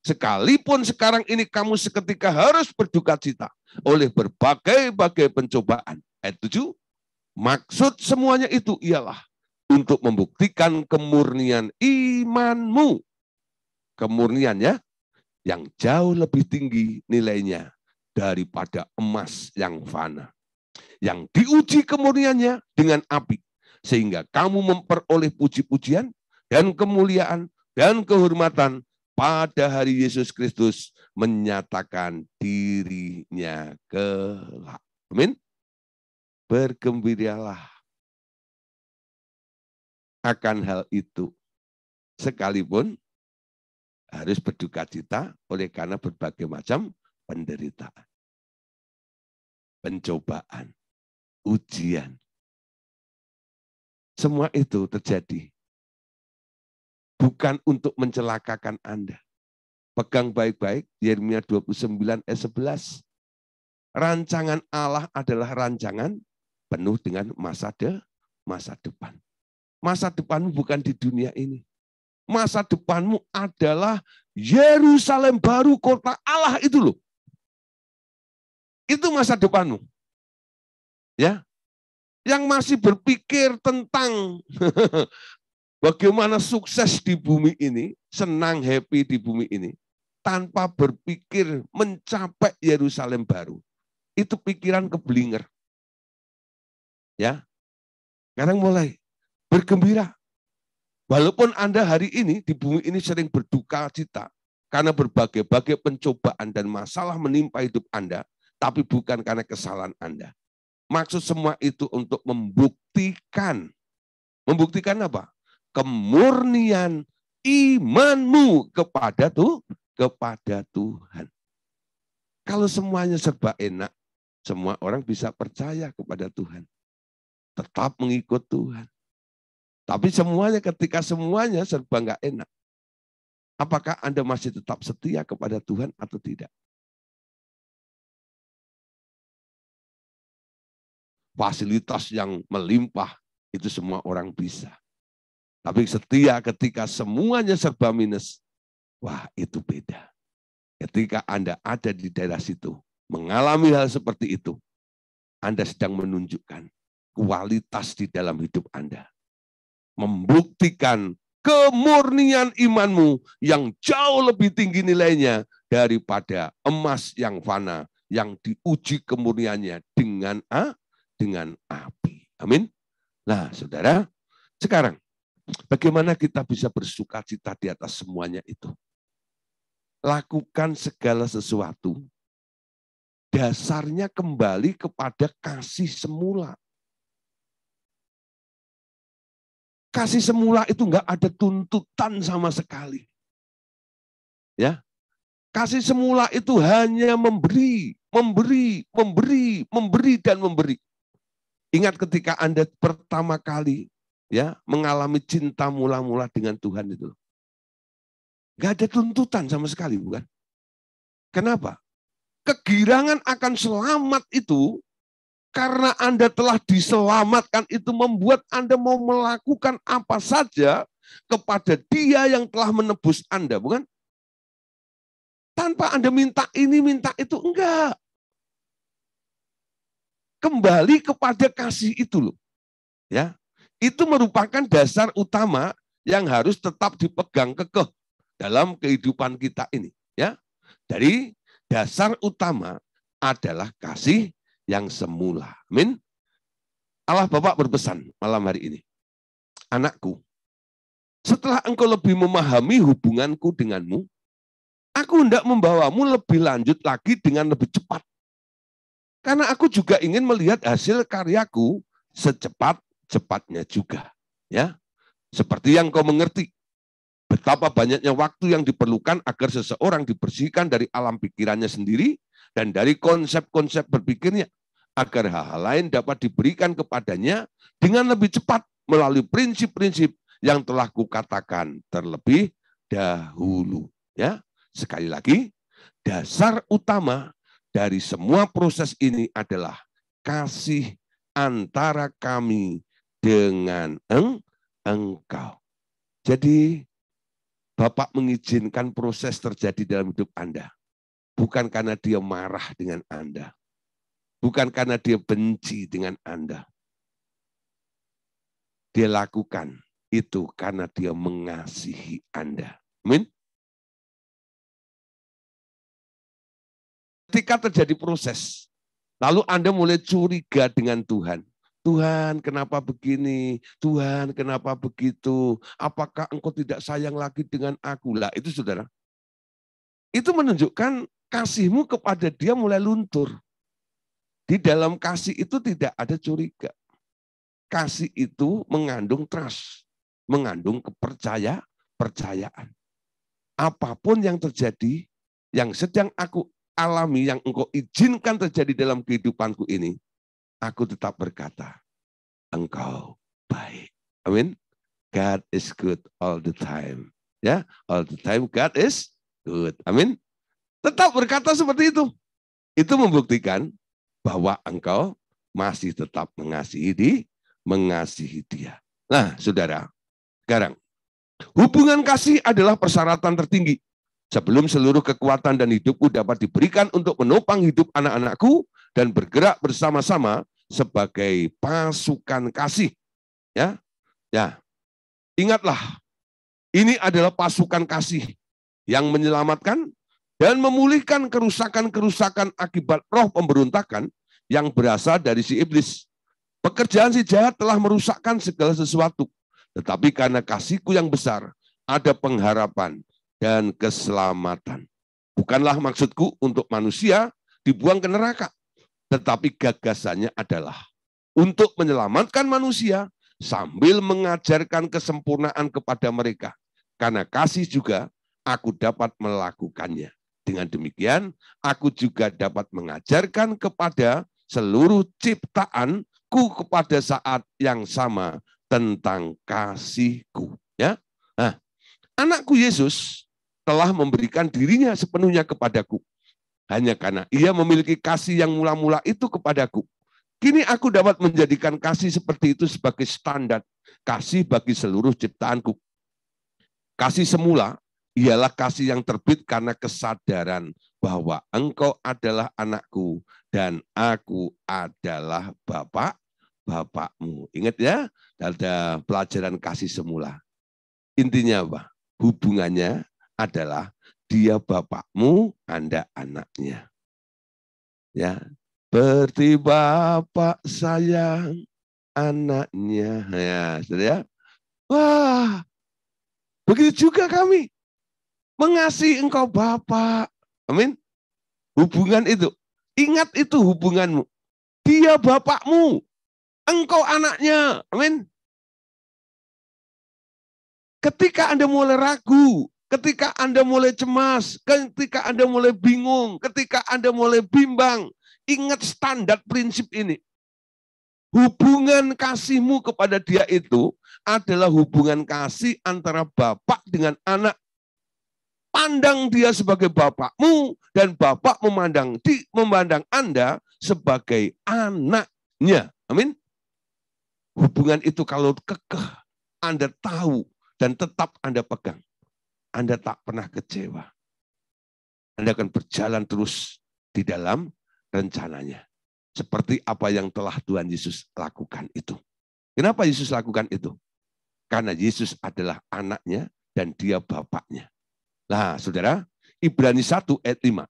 A: Sekalipun sekarang ini kamu seketika harus berduka cita oleh berbagai-bagai pencobaan. Ayat 7, maksud semuanya itu ialah untuk membuktikan kemurnian imanmu. Kemurnian ya, yang jauh lebih tinggi nilainya daripada emas yang fana. Yang diuji kemurniannya dengan api. Sehingga kamu memperoleh puji-pujian dan kemuliaan dan kehormatan pada hari Yesus Kristus menyatakan dirinya kelak. Amin. Bergembiralah akan hal itu. Sekalipun harus berduka cita oleh karena berbagai macam penderitaan, pencobaan, ujian. Semua itu terjadi bukan untuk mencelakakan Anda. Pegang baik-baik Yeremia 29 ayat 11. Rancangan Allah adalah rancangan penuh dengan masa depan. Masa depanmu bukan di dunia ini. Masa depanmu adalah Yerusalem baru, kota Allah itu loh. Itu masa depanmu. Ya. Yang masih berpikir tentang bagaimana sukses di bumi ini, senang, happy di bumi ini, tanpa berpikir mencapai Yerusalem baru. Itu pikiran keblinger. Ya. Sekarang mulai bergembira. Walaupun Anda hari ini di bumi ini sering berduka cita karena berbagai-bagai pencobaan dan masalah menimpa hidup Anda, tapi bukan karena kesalahan Anda. Maksud semua itu untuk membuktikan. Membuktikan apa? Kemurnian imanmu kepada Tuhan. Kalau semuanya serba enak, semua orang bisa percaya kepada Tuhan. Tetap mengikut Tuhan. Tapi semuanya ketika semuanya serba nggak enak, apakah Anda masih tetap setia kepada Tuhan atau tidak? Fasilitas yang melimpah itu semua orang bisa. Tapi setia ketika semuanya serba minus, wah itu beda. Ketika Anda ada di daerah situ, mengalami hal seperti itu, Anda sedang menunjukkan kualitas di dalam hidup Anda. Membuktikan kemurnian imanmu yang jauh lebih tinggi nilainya daripada emas yang fana yang diuji kemurniannya dengan api. Amin. Nah, saudara, sekarang bagaimana kita bisa bersuka cita di atas semuanya itu? Lakukan segala sesuatu dasarnya kembali kepada kasih semula. Kasih semula itu enggak ada tuntutan sama sekali. Ya. Kasih semula itu hanya memberi dan memberi. Ingat ketika Anda pertama kali ya mengalami cinta mula-mula dengan Tuhan itu. Enggak ada tuntutan sama sekali, bukan? Kenapa? Kegirangan akan selamat itu karena Anda telah diselamatkan itu membuat Anda mau melakukan apa saja kepada Dia yang telah menebus Anda, bukan? Tanpa Anda minta ini, minta itu, enggak. Kembali kepada kasih itu loh. Ya. Itu merupakan dasar utama yang harus tetap dipegang kekeh dalam kehidupan kita ini, ya. Dari dasar utama adalah kasih yang semula. Amin. Allah Bapa berpesan malam hari ini. Anakku, setelah engkau lebih memahami hubunganku denganmu, aku hendak membawamu lebih lanjut lagi dengan lebih cepat. Karena aku juga ingin melihat hasil karyaku secepat-cepatnya juga. Ya, seperti yang kau mengerti, betapa banyaknya waktu yang diperlukan agar seseorang dibersihkan dari alam pikirannya sendiri dan dari konsep-konsep berpikirnya, agar hal-hal lain dapat diberikan kepadanya dengan lebih cepat melalui prinsip-prinsip yang telah kukatakan terlebih dahulu. Ya, sekali lagi, dasar utama dari semua proses ini adalah kasih antara kami dengan engkau. Jadi Bapak mengizinkan proses terjadi dalam hidup Anda. Bukan karena dia marah dengan Anda. Bukan karena dia benci dengan Anda. Dia lakukan itu karena dia mengasihi Anda. Amin. Ketika terjadi proses, lalu Anda mulai curiga dengan Tuhan. Tuhan, kenapa begini? Tuhan, kenapa begitu? Apakah engkau tidak sayang lagi dengan aku? Lah, itu saudara. Itu menunjukkan kasihmu kepada dia mulai luntur. Di dalam kasih itu tidak ada curiga. Kasih itu mengandung trust, mengandung kepercayaan. Apapun yang terjadi, yang sedang aku alami, yang engkau izinkan terjadi dalam kehidupanku ini, aku tetap berkata, engkau baik. Amin. God is good all the time. Ya, all the time God is good. Amin. Tetap berkata seperti itu. Itu membuktikan bahwa engkau masih tetap mengasihi dia. Nah, saudara, sekarang hubungan kasih adalah persyaratan tertinggi sebelum seluruh kekuatan dan hidupku dapat diberikan untuk menopang hidup anak-anakku dan bergerak bersama-sama sebagai pasukan kasih. Ya, ingatlah, ini adalah pasukan kasih yang menyelamatkan dan memulihkan kerusakan-kerusakan akibat roh pemberontakan yang berasal dari si iblis. Pekerjaan si jahat telah merusakkan segala sesuatu, tetapi karena kasihku yang besar, ada pengharapan dan keselamatan. Bukanlah maksudku untuk manusia dibuang ke neraka, tetapi gagasannya adalah untuk menyelamatkan manusia sambil mengajarkan kesempurnaan kepada mereka. Karena kasih juga aku dapat melakukannya. Dengan demikian, aku juga dapat mengajarkan kepada seluruh ciptaanku kepada saat yang sama tentang kasihku. Ya, nah, anakku Yesus telah memberikan dirinya sepenuhnya kepadaku. Hanya karena ia memiliki kasih yang mula-mula itu kepadaku. Kini aku dapat menjadikan kasih seperti itu sebagai standar kasih bagi seluruh ciptaanku. Kasih semula ialah kasih yang terbit karena kesadaran bahwa engkau adalah anakku dan aku adalah bapakmu. Ingat ya, ada pelajaran kasih semula. Intinya apa? Hubungannya adalah dia bapakmu, Anda anaknya. Ya, seperti bapak sayang anaknya. Ya, saudara. Wah, begitu juga kami mengasihi engkau Bapak. Amin. Hubungan itu. Ingat itu hubunganmu. Dia bapakmu. Engkau anaknya. Amin. Ketika Anda mulai ragu, ketika Anda mulai cemas, ketika Anda mulai bingung, ketika Anda mulai bimbang, ingat standar prinsip ini. Hubungan kasihmu kepada dia itu adalah hubungan kasih antara bapak dengan anak. Pandang dia sebagai bapakmu dan bapak memandang Anda sebagai anaknya. Amin. Hubungan itu kalau kekeh, Anda tahu dan tetap Anda pegang, Anda tak pernah kecewa. Anda akan berjalan terus di dalam rencananya. Seperti apa yang telah Tuhan Yesus lakukan itu. Kenapa Yesus lakukan itu? Karena Yesus adalah anaknya dan dia bapaknya. Nah, saudara, Ibrani 1 ayat 5.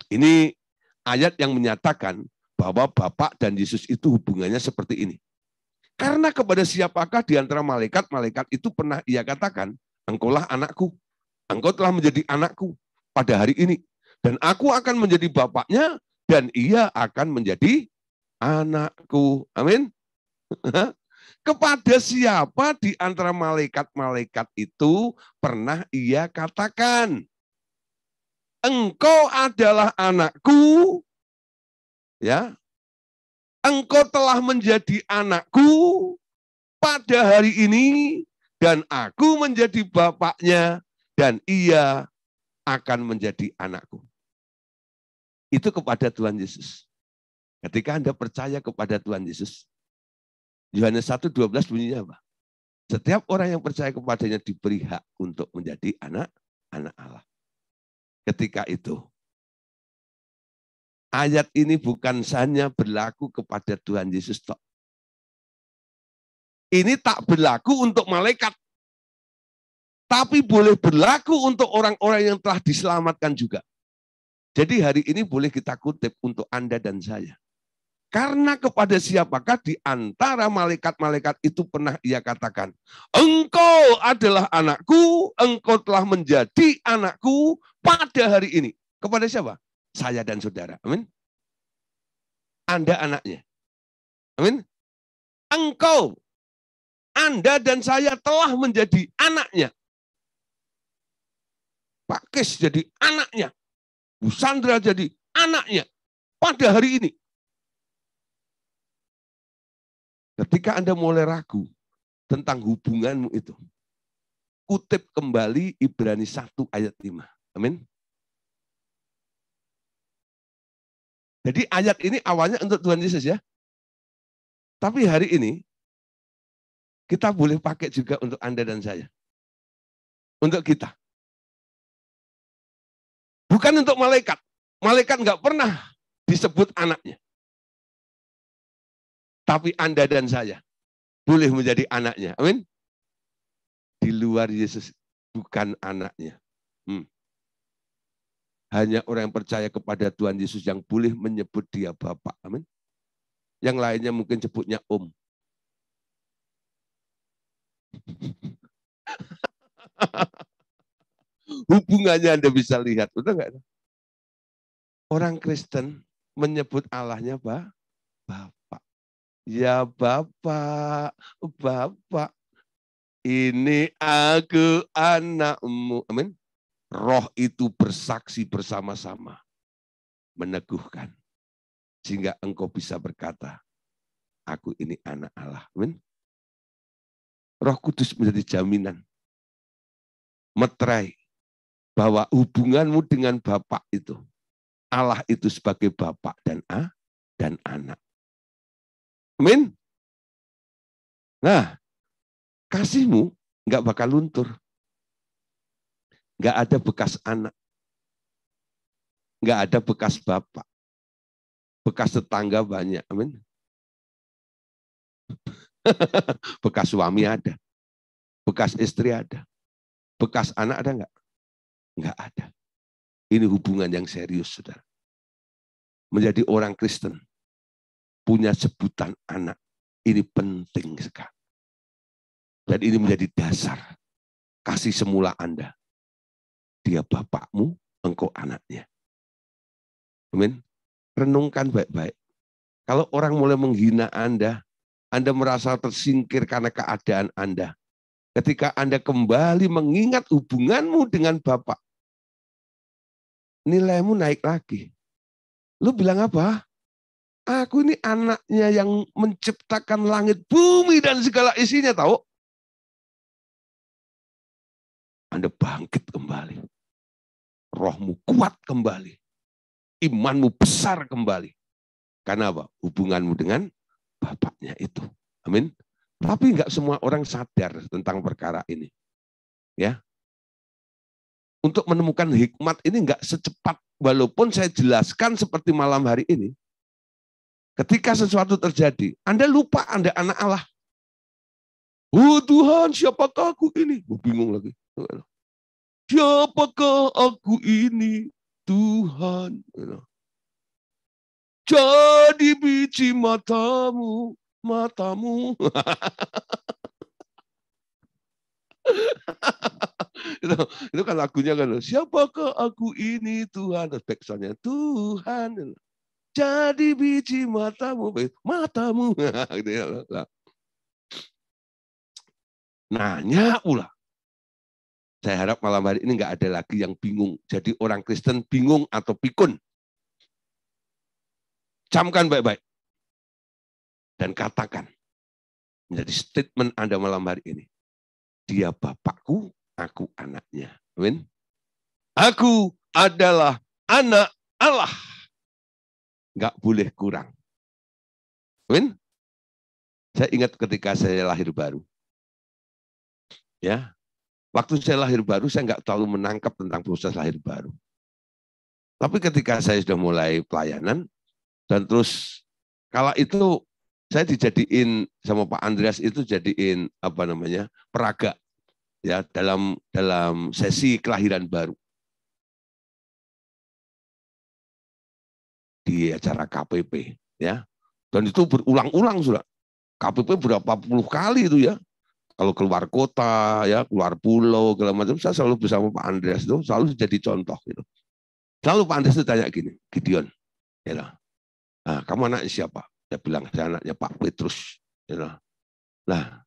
A: Ini ayat yang menyatakan bahwa Bapak dan Yesus itu hubungannya seperti ini. Karena kepada siapakah di antara malaikat-malaikat itu pernah ia katakan, engkaulah anakku, engkau telah menjadi anakku pada hari ini. Dan aku akan menjadi bapaknya dan ia akan menjadi anakku. Amin. Kepada siapa di antara malaikat-malaikat itu pernah ia katakan, engkau adalah anakku, ya, engkau telah menjadi anakku pada hari ini dan aku menjadi bapaknya dan ia akan menjadi anakku. Itu kepada Tuhan Yesus. Ketika Anda percaya kepada Tuhan Yesus, Yohanes 1:12 bunyinya apa? Setiap orang yang percaya kepadanya diberi hak untuk menjadi anak Allah. Ketika itu, ayat ini bukan hanya berlaku kepada Tuhan Yesus tok. Ini tak berlaku untuk malaikat. Tapi boleh berlaku untuk orang-orang yang telah diselamatkan juga. Jadi hari ini boleh kita kutip untuk Anda dan saya. Karena kepada siapakah di antara malaikat-malaikat itu pernah ia katakan, engkau adalah anakku, engkau telah menjadi anakku pada hari ini. Kepada siapa? Saya dan saudara. Amin. Anda anaknya. Amin. Engkau, Anda dan saya telah menjadi anaknya. Pak Kes jadi anaknya. Bu Sandra jadi anaknya pada hari ini. Ketika Anda mulai ragu tentang hubunganmu itu, kutip kembali Ibrani 1 ayat 5. Amin. Jadi ayat ini awalnya untuk Tuhan Yesus ya. Tapi hari ini kita boleh pakai juga untuk Anda dan saya. Untuk kita. Bukan untuk malaikat. Malaikat nggak pernah disebut anaknya. Tapi Anda dan saya boleh menjadi anaknya. Amin. Di luar Yesus bukan anaknya. Hanya orang yang percaya kepada Tuhan Yesus yang boleh menyebut dia Bapak. Amin. Yang lainnya mungkin sebutnya Om. Hubungannya Anda bisa lihat. Udah enggak? Orang Kristen menyebut Allahnya Bapak. Ya Bapak, Bapak, ini aku anakmu. Amin. Roh itu bersaksi bersama-sama. Meneguhkan. Sehingga engkau bisa berkata, aku ini anak Allah. Amin. Roh Kudus menjadi jaminan. Meterai. Bahwa hubunganmu dengan Bapak itu. Allah itu sebagai Bapak dan anak. Amin. Nah, kasihmu nggak bakal luntur. Nggak ada bekas anak. Nggak ada bekas bapak. Bekas tetangga banyak. Amin. Bekas suami ada. Bekas istri ada. Bekas anak ada nggak? Nggak ada. Ini hubungan yang serius, saudara. Menjadi orang Kristen. Punya sebutan anak. Ini penting sekali. Dan ini menjadi dasar kasih semula Anda. Dia bapakmu, engkau anaknya. Amin. Renungkan baik-baik. Kalau orang mulai menghina Anda merasa tersingkir karena keadaan Anda. Ketika Anda kembali mengingat hubunganmu dengan Bapak, nilaimu naik lagi. Lu bilang apa? Aku ini anaknya yang menciptakan langit, bumi, dan segala isinya, tahu? Anda bangkit kembali. Rohmu kuat kembali. Imanmu besar kembali. Karena apa? Hubunganmu dengan Bapaknya itu. Amin. Tapi enggak semua orang sadar tentang perkara ini. Ya. Untuk menemukan hikmat ini enggak secepat, walaupun saya jelaskan seperti malam hari ini. Ketika sesuatu terjadi, Anda lupa Anda anak Allah. Oh Tuhan, siapakah aku ini? Bingung lagi. Siapakah aku ini, Tuhan? Jadi biji matamu. itu kan lagunya kan. Siapakah aku ini, Tuhan? Terus backsoundnya Tuhan. Jadi biji matamu. Nanya pula. Saya harap malam hari ini nggak ada lagi yang bingung. Jadi orang Kristen bingung atau pikun. Camkan baik-baik. Dan katakan. Menjadi statement Anda malam hari ini. Dia Bapakku, aku anaknya. Amin. Aku adalah anak Allah. Nggak boleh kurang. Amin. Saya ingat ketika saya lahir baru. Ya, waktu saya lahir baru, saya nggak terlalu menangkap tentang proses lahir baru. Tapi ketika saya sudah mulai pelayanan, dan terus kala itu saya dijadiin sama Pak Andreas itu jadiin peraga ya dalam sesi kelahiran baru di acara KPP ya. Dan itu berulang-ulang sudah. KPP berapa puluh kali itu ya. Kalau keluar kota ya, keluar pulau segala macam, saya selalu bersama Pak Andreas itu selalu jadi contoh gitu. Selalu Pak Andreas itu tanya gini, Gideon, ya, nah, kamu anaknya siapa? Dia bilang, saya anaknya Pak Petrus. Ya. Nah,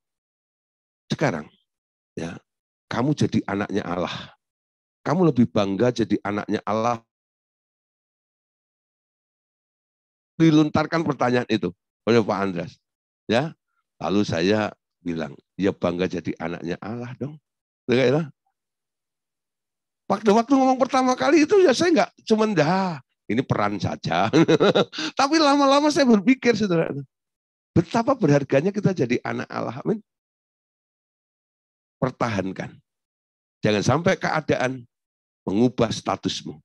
A: sekarang ya, kamu jadi anaknya Allah. Kamu lebih bangga jadi anaknya Allah. Dilontarkan pertanyaan itu oleh Pak Andreas. Ya, lalu saya bilang, ya bangga jadi anaknya Allah dong. Waktu ngomong pertama kali itu ya saya nggak cuma ini peran saja. Tapi lama-lama saya berpikir, saudara, betapa berharganya kita jadi anak Allah. Amin. Pertahankan. Jangan sampai keadaan mengubah statusmu.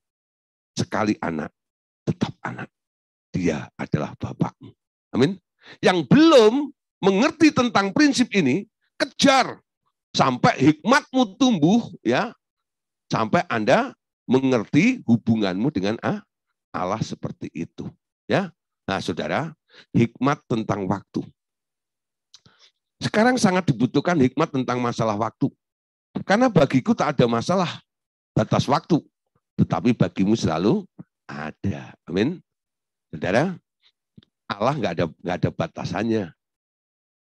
A: Sekali anak, tetap anak. Dia adalah bapakmu. Amin. Yang belum mengerti tentang prinsip ini, kejar sampai hikmatmu tumbuh, ya, sampai Anda mengerti hubunganmu dengan Allah seperti itu. Ya, nah saudara, hikmat tentang waktu. Sekarang sangat dibutuhkan hikmat tentang masalah waktu. Karena bagiku tak ada masalah batas waktu, tetapi bagimu selalu ada. Amin. Saudara, Allah nggak ada batasannya.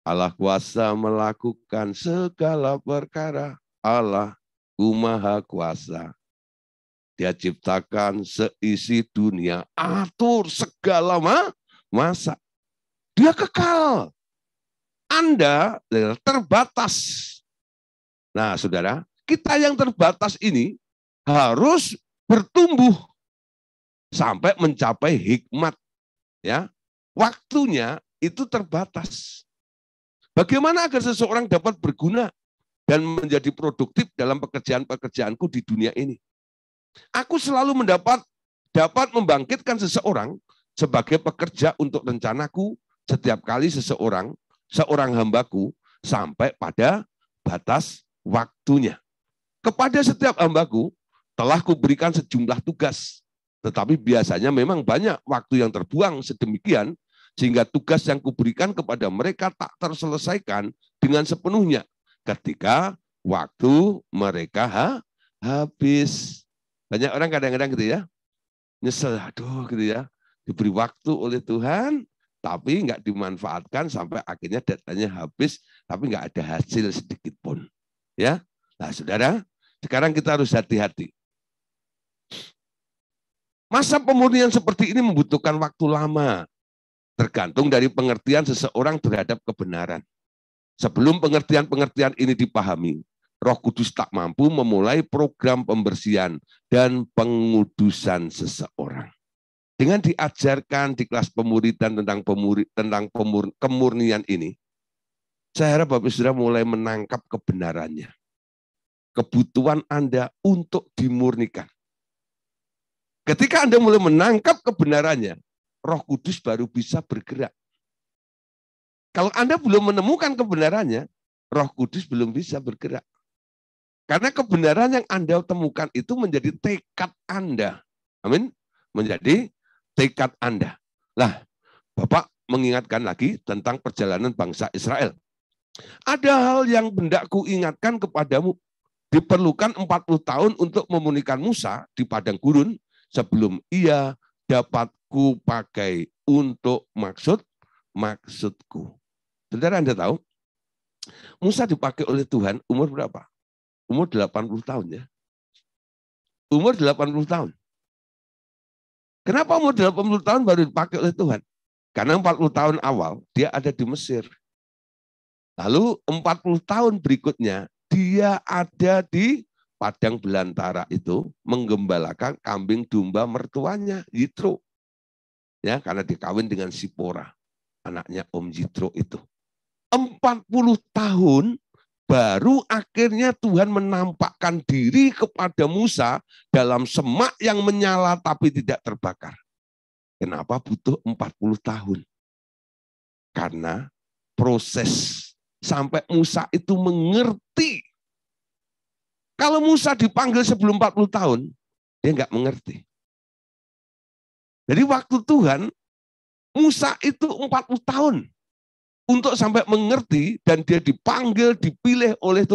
A: Allah kuasa melakukan segala perkara. Allah Maha kuasa. Dia ciptakan seisi dunia, atur segala masa. Dia kekal. Anda terbatas. Nah, saudara, kita yang terbatas ini harus bertumbuh sampai mencapai hikmat. Ya, waktunya itu terbatas. Bagaimana agar seseorang dapat berguna dan menjadi produktif dalam pekerjaan-pekerjaanku di dunia ini? Aku selalu dapat membangkitkan seseorang sebagai pekerja untuk rencanaku setiap kali seorang hambaku sampai pada batas waktunya. Kepada setiap hambaku telah kuberikan sejumlah tugas, tetapi biasanya memang banyak waktu yang terbuang sedemikian sehingga tugas yang kuberikan kepada mereka tak terselesaikan dengan sepenuhnya ketika waktu mereka habis. Banyak orang kadang-kadang gitu ya, nyesel, aduh gitu ya, diberi waktu oleh Tuhan, tapi nggak dimanfaatkan sampai akhirnya datanya habis, tapi nggak ada hasil sedikit pun. Ya, nah saudara, sekarang kita harus hati-hati. Masa pemurnian seperti ini membutuhkan waktu lama, tergantung dari pengertian seseorang terhadap kebenaran. Sebelum pengertian-pengertian ini dipahami, Roh Kudus tak mampu memulai program pembersihan dan pengudusan seseorang. Dengan diajarkan di kelas pemuridan tentang kemurnian ini, saya harap Bapak Saudara mulai menangkap kebenarannya. Kebutuhan Anda untuk dimurnikan. Ketika Anda mulai menangkap kebenarannya, Roh Kudus baru bisa bergerak. Kalau Anda belum menemukan kebenarannya, Roh Kudus belum bisa bergerak. Karena kebenaran yang Anda temukan itu menjadi tekad Anda. Amin. Menjadi tekad Anda. Nah, Bapak mengingatkan lagi tentang perjalanan bangsa Israel. Ada hal yang hendak kuingatkan kepadamu. Diperlukan 40 tahun untuk memurnikan Musa di padang gurun sebelum ia dapat kupakai untuk maksudku. Saudara, Anda tahu, Musa dipakai oleh Tuhan umur berapa? Umur 80 tahun ya. Umur 80 tahun. Kenapa umur 80 tahun baru dipakai oleh Tuhan? Karena 40 tahun awal dia ada di Mesir. Lalu 40 tahun berikutnya dia ada di padang belantara itu menggembalakan kambing domba mertuanya, Yitro. Ya, karena dikawin dengan Sipora. anaknya Om Jitro itu. 40 tahun baru akhirnya Tuhan menampakkan diri kepada Musa dalam semak yang menyala tapi tidak terbakar. Kenapa butuh 40 tahun? Karena proses sampai Musa itu mengerti. Kalau Musa dipanggil sebelum 40 tahun, dia nggak mengerti. Jadi waktu Tuhan, Musa itu 40 tahun untuk sampai mengerti dan dia dipanggil, dipilih oleh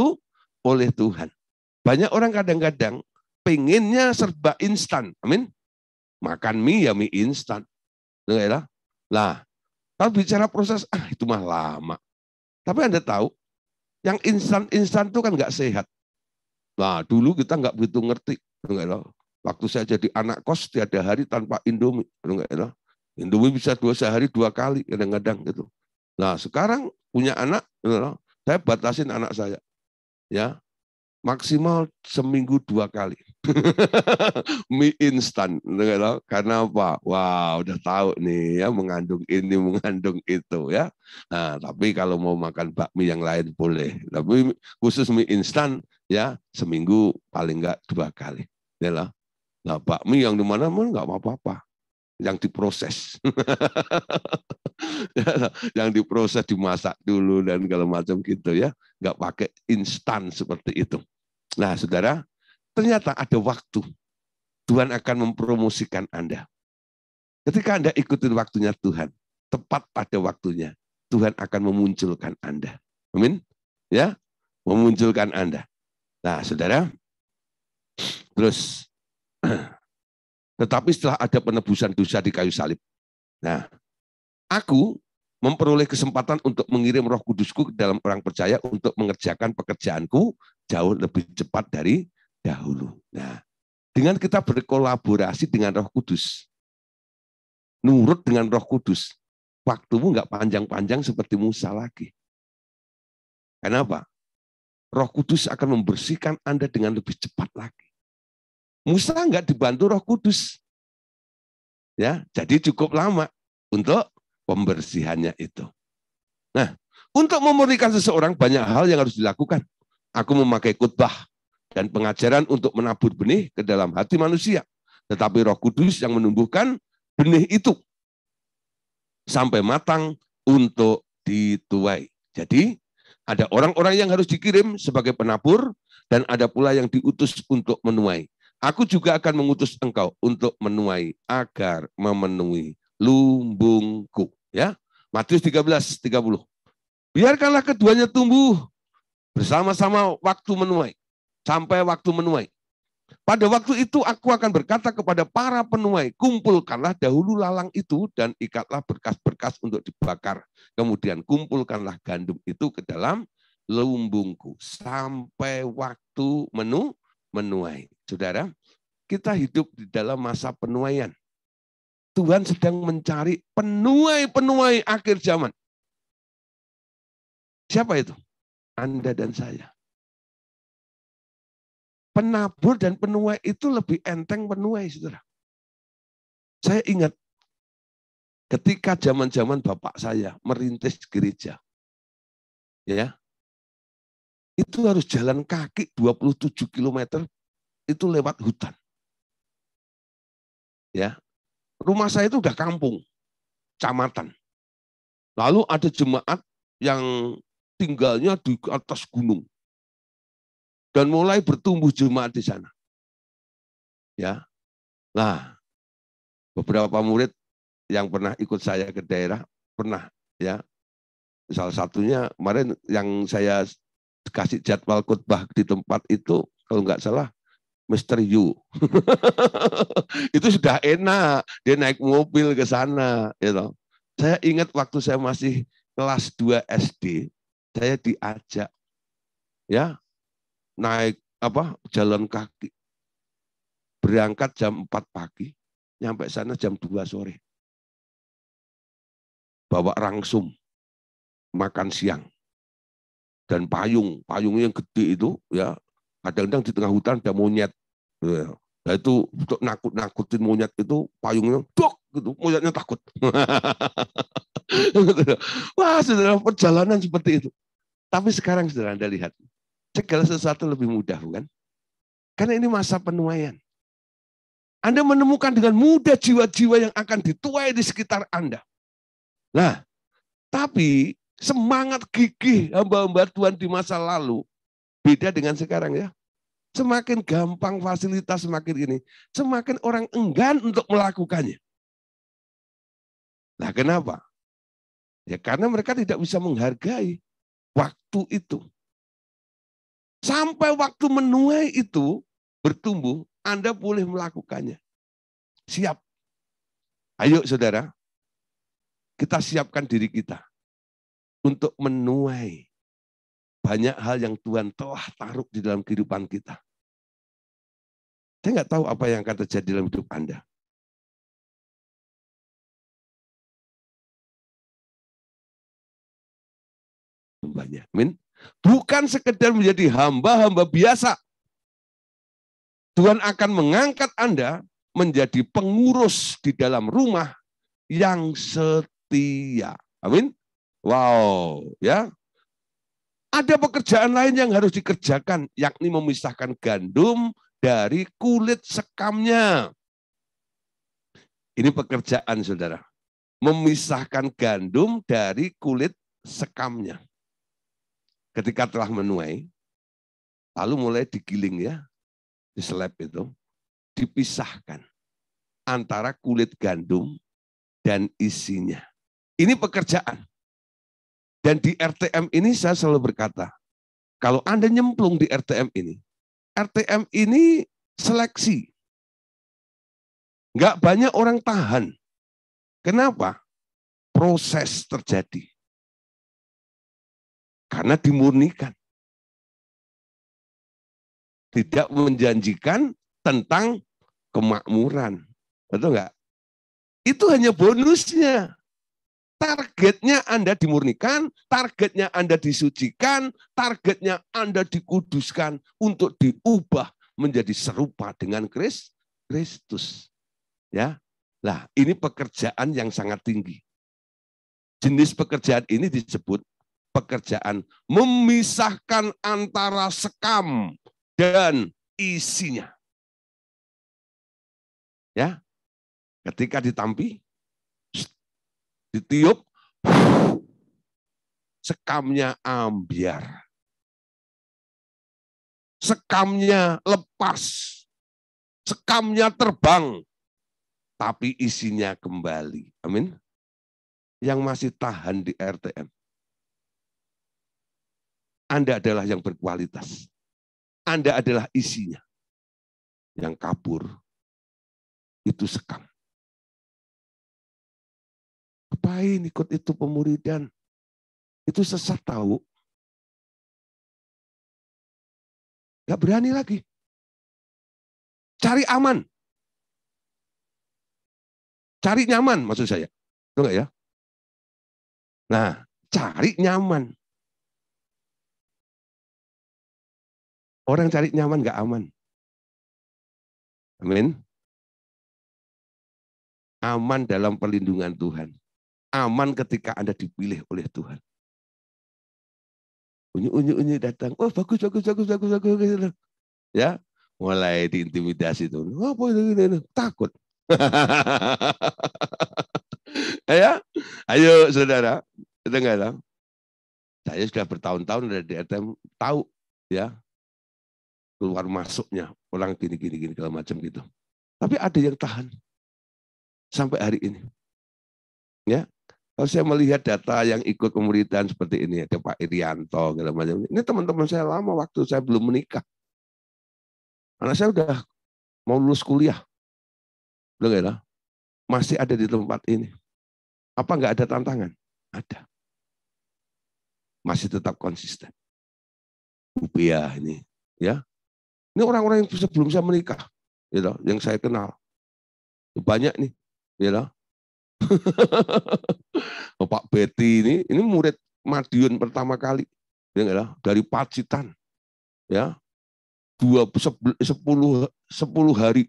A: Tuhan. Banyak orang kadang-kadang pengennya serba instan. Amin. Makan mie ya mie instan. Lah, kalau bicara proses, itu mah lama. Tapi Anda tahu, yang instan-instan itu kan nggak sehat. Nah, dulu kita nggak begitu ngerti. Waktu saya jadi anak kos, tiada hari tanpa Indomie. Indomie bisa sehari 2 kali kadang-kadang gitu. Nah, sekarang punya anak, saya batasin anak saya. Ya, maksimal seminggu 2 kali. Mie instan. Karena apa? Wah, udah tahu nih ya, mengandung ini, mengandung itu ya. Nah, tapi kalau mau makan bakmi yang lain boleh. Tapi khusus mie instan ya seminggu paling enggak 2 kali. Ya lah. Nah, bakmi yang di mana pun enggak apa-apa. Yang diproses. Yang diproses, dimasak dulu dan segala macam gitu ya. Enggak pakai instan seperti itu. Nah, saudara, ternyata ada waktu Tuhan akan mempromosikan Anda. Ketika Anda ikutin waktunya Tuhan, tepat pada waktunya, Tuhan akan memunculkan Anda. Amin? Ya, memunculkan Anda. Nah, saudara, terus, tetapi setelah ada penebusan dosa di kayu salib, nah, aku memperoleh kesempatan untuk mengirim Roh Kudusku ke dalam orang percaya untuk mengerjakan pekerjaanku jauh lebih cepat dari dahulu. Nah, dengan kita berkolaborasi dengan Roh Kudus, nurut dengan Roh Kudus, waktumu nggak panjang-panjang seperti Musa lagi. Kenapa? Roh Kudus akan membersihkan Anda dengan lebih cepat lagi. Musa nggak dibantu Roh Kudus, ya, jadi cukup lama untuk pembersihannya itu. Nah, untuk memurnikan seseorang banyak hal yang harus dilakukan. Aku memakai khotbah dan pengajaran untuk menabur benih ke dalam hati manusia. Tetapi Roh Kudus yang menumbuhkan benih itu sampai matang untuk dituai. Jadi, ada orang-orang yang harus dikirim sebagai penabur dan ada pula yang diutus untuk menuai. Aku juga akan mengutus engkau untuk menuai agar memenuhi lumbungku. Ya, Matius 13:30. Biarkanlah keduanya tumbuh bersama-sama waktu menuai, sampai waktu menuai. Pada waktu itu aku akan berkata kepada para penuai, kumpulkanlah dahulu lalang itu dan ikatlah berkas-berkas untuk dibakar. Kemudian kumpulkanlah gandum itu ke dalam lumbungku sampai waktu menuai. Saudara, kita hidup di dalam masa penuaian. Tuhan sedang mencari penuai-penuai akhir zaman. Siapa itu? Anda dan saya. Penabur dan penuai itu lebih enteng penuai, saudara. Saya ingat ketika zaman-zaman bapak saya merintis gereja, ya, itu harus jalan kaki 27 km itu lewat hutan. Ya, rumah saya itu udah kampung, kecamatan. Lalu ada jemaat yang tinggalnya di atas gunung. Dan mulai bertumbuh jemaat di sana. Ya. Nah, beberapa murid yang pernah ikut saya ke daerah pernah ya. Salah satunya kemarin yang saya kasih jadwal khotbah di tempat itu kalau nggak salah Mr. Yu. Itu sudah enak, dia naik mobil ke sana gitu. Saya ingat waktu saya masih kelas 2 SD, saya diajak ya naik jalan kaki. Berangkat jam 4 pagi, nyampe sana jam 2 sore. Bawa rangsum, makan siang. Dan payungnya yang gede itu ya, kadang-kadang di tengah hutan ada monyet. Nah itu untuk nakut-nakutin monyet itu payungnya dok gitu, monyetnya takut. Wah, saudara, perjalanan seperti itu. Tapi sekarang saudara Anda lihat, segala sesuatu lebih mudah, bukan? Karena ini masa penuaian. Anda menemukan dengan mudah jiwa-jiwa yang akan dituai di sekitar Anda. Nah, tapi semangat gigih hamba-hamba Tuhan di masa lalu beda dengan sekarang ya. Semakin gampang fasilitas semakin ini, semakin orang enggan untuk melakukannya. Nah, kenapa? Ya karena mereka tidak bisa menghargai waktu itu. Sampai waktu menuai itu bertumbuh, Anda boleh melakukannya. Siap. Ayo saudara, kita siapkan diri kita untuk menuai banyak hal yang Tuhan telah taruh di dalam kehidupan kita. Saya nggak tahu apa yang akan terjadi dalam hidup Anda. Hambanya. Amin. Bukan sekedar menjadi hamba-hamba biasa. Tuhan akan mengangkat Anda menjadi pengurus di dalam rumah yang setia. Amin. Wow, ya. Ada pekerjaan lain yang harus dikerjakan, yakni memisahkan gandum dari kulit sekamnya. Ini pekerjaan, saudara. Memisahkan gandum dari kulit sekamnya. Ketika telah menuai, lalu mulai digiling ya, di slab itu, dipisahkan antara kulit gandum dan isinya. Ini pekerjaan. Dan di RTM ini saya selalu berkata, kalau Anda nyemplung di RTM ini seleksi. Nggak banyak orang tahan. Kenapa? Proses terjadi. Karena dimurnikan. Tidak menjanjikan tentang kemakmuran. Betul nggak? Itu hanya bonusnya. Targetnya Anda dimurnikan, targetnya Anda disucikan, targetnya Anda dikuduskan untuk diubah menjadi serupa dengan Kristus. Ya. Nah, ini pekerjaan yang sangat tinggi. Jenis pekerjaan ini disebut pekerjaan memisahkan antara sekam dan isinya. Ya. Ketika ditampi, ditiup, sekamnya ambiar. Sekamnya lepas. Sekamnya terbang. Tapi isinya kembali. Amin. Yang masih tahan di RTM. Anda adalah yang berkualitas. Anda adalah isinya. Yang kabur, itu sekam. Ngapain ikut itu pemuridan? Itu sesat tahu. Gak berani lagi. Cari aman. Cari nyaman maksud saya. Itu enggak ya? Nah, cari nyaman. Orang cari nyaman gak aman. Amin. Aman dalam perlindungan Tuhan. Aman ketika Anda dipilih oleh Tuhan. Unyu-unyu datang. Oh, bagus. Ya, mulai diintimidasi itu. Apa ini? Takut. Ya, ayo saudara, dengar. Saya sudah bertahun-tahun dari RTM tahu ya keluar masuknya orang gini segala macam gitu. Tapi ada yang tahan sampai hari ini. Ya, kalau saya melihat data yang ikut pemuridan seperti ini, ada Pak Irianto segala macam. Ini teman-teman saya lama waktu saya belum menikah. Anak saya udah mau lulus kuliah. Dengar, masih ada di tempat ini. Apa enggak ada tantangan? Ada. Masih tetap konsisten. Upia ini, ya. Ini orang-orang yang sebelum saya menikah, gitu, yang saya kenal. Banyak nih, gitu. Pak Betty ini murid Madiun pertama kali, ya, dari Pacitan, ya. 10 hari,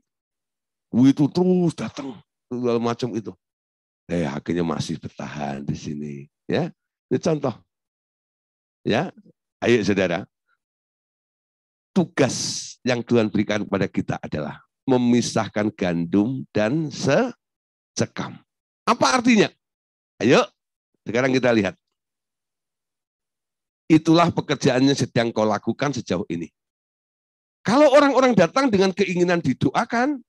A: itu terus datang, segala macam itu. Akhirnya masih bertahan di sini. Ya, ini contoh. Ya, ayo saudara. Tugas yang Tuhan berikan kepada kita adalah memisahkan gandum dan secekam. Apa artinya? Ayo, sekarang kita lihat. Itulah pekerjaannya sedang kau lakukan sejauh ini. Kalau orang-orang datang dengan keinginan didoakan,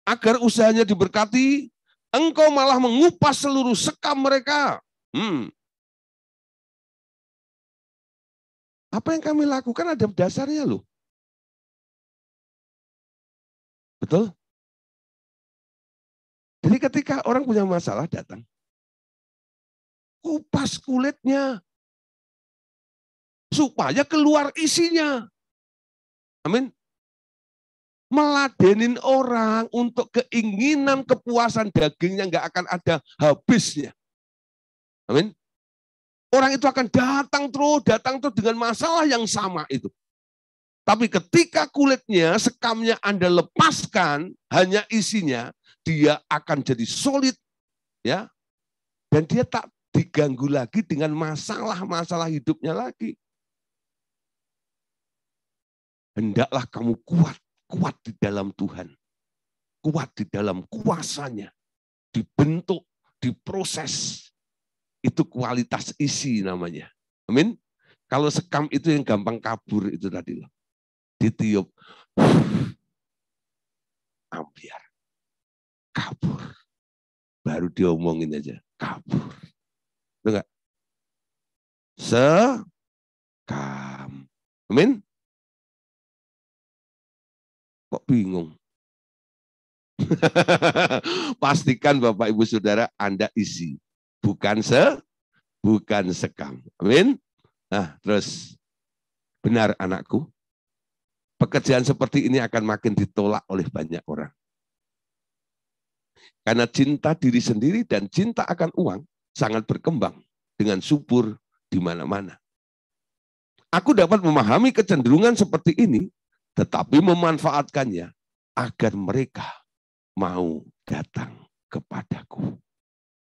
A: agar usahanya diberkati, engkau malah mengupas seluruh sekam mereka. Apa yang kami lakukan ada dasarnya loh. Betul? Jadi ketika orang punya masalah datang, kupas kulitnya, supaya keluar isinya. Amin. Meladenin orang untuk keinginan kepuasan dagingnya nggak akan ada habisnya. Amin. Orang itu akan datang terus dengan masalah yang sama itu. Tapi ketika kulitnya, sekamnya Anda lepaskan, hanya isinya, dia akan jadi solid, ya. Dan dia tak diganggu lagi dengan masalah-masalah hidupnya lagi. Hendaklah kamu kuat di dalam Tuhan. Kuat di dalam kuasanya. Dibentuk, diproses. Itu kualitas isi namanya. Amin. Kalau sekam itu yang gampang kabur itu tadi loh. Ditiup. Ambiar. Kabur. Baru diomongin aja. Kabur. Itu enggak? Sekam. Amin. Kok bingung? Pastikan Bapak Ibu Saudara Anda isi. Bukan sekam. Amin. Nah, terus. Benar anakku. Pekerjaan seperti ini akan makin ditolak oleh banyak orang. Karena cinta diri sendiri dan cinta akan uang sangat berkembang dengan subur di mana-mana. Aku dapat memahami kecenderungan seperti ini, tetapi memanfaatkannya agar mereka mau datang kepadaku.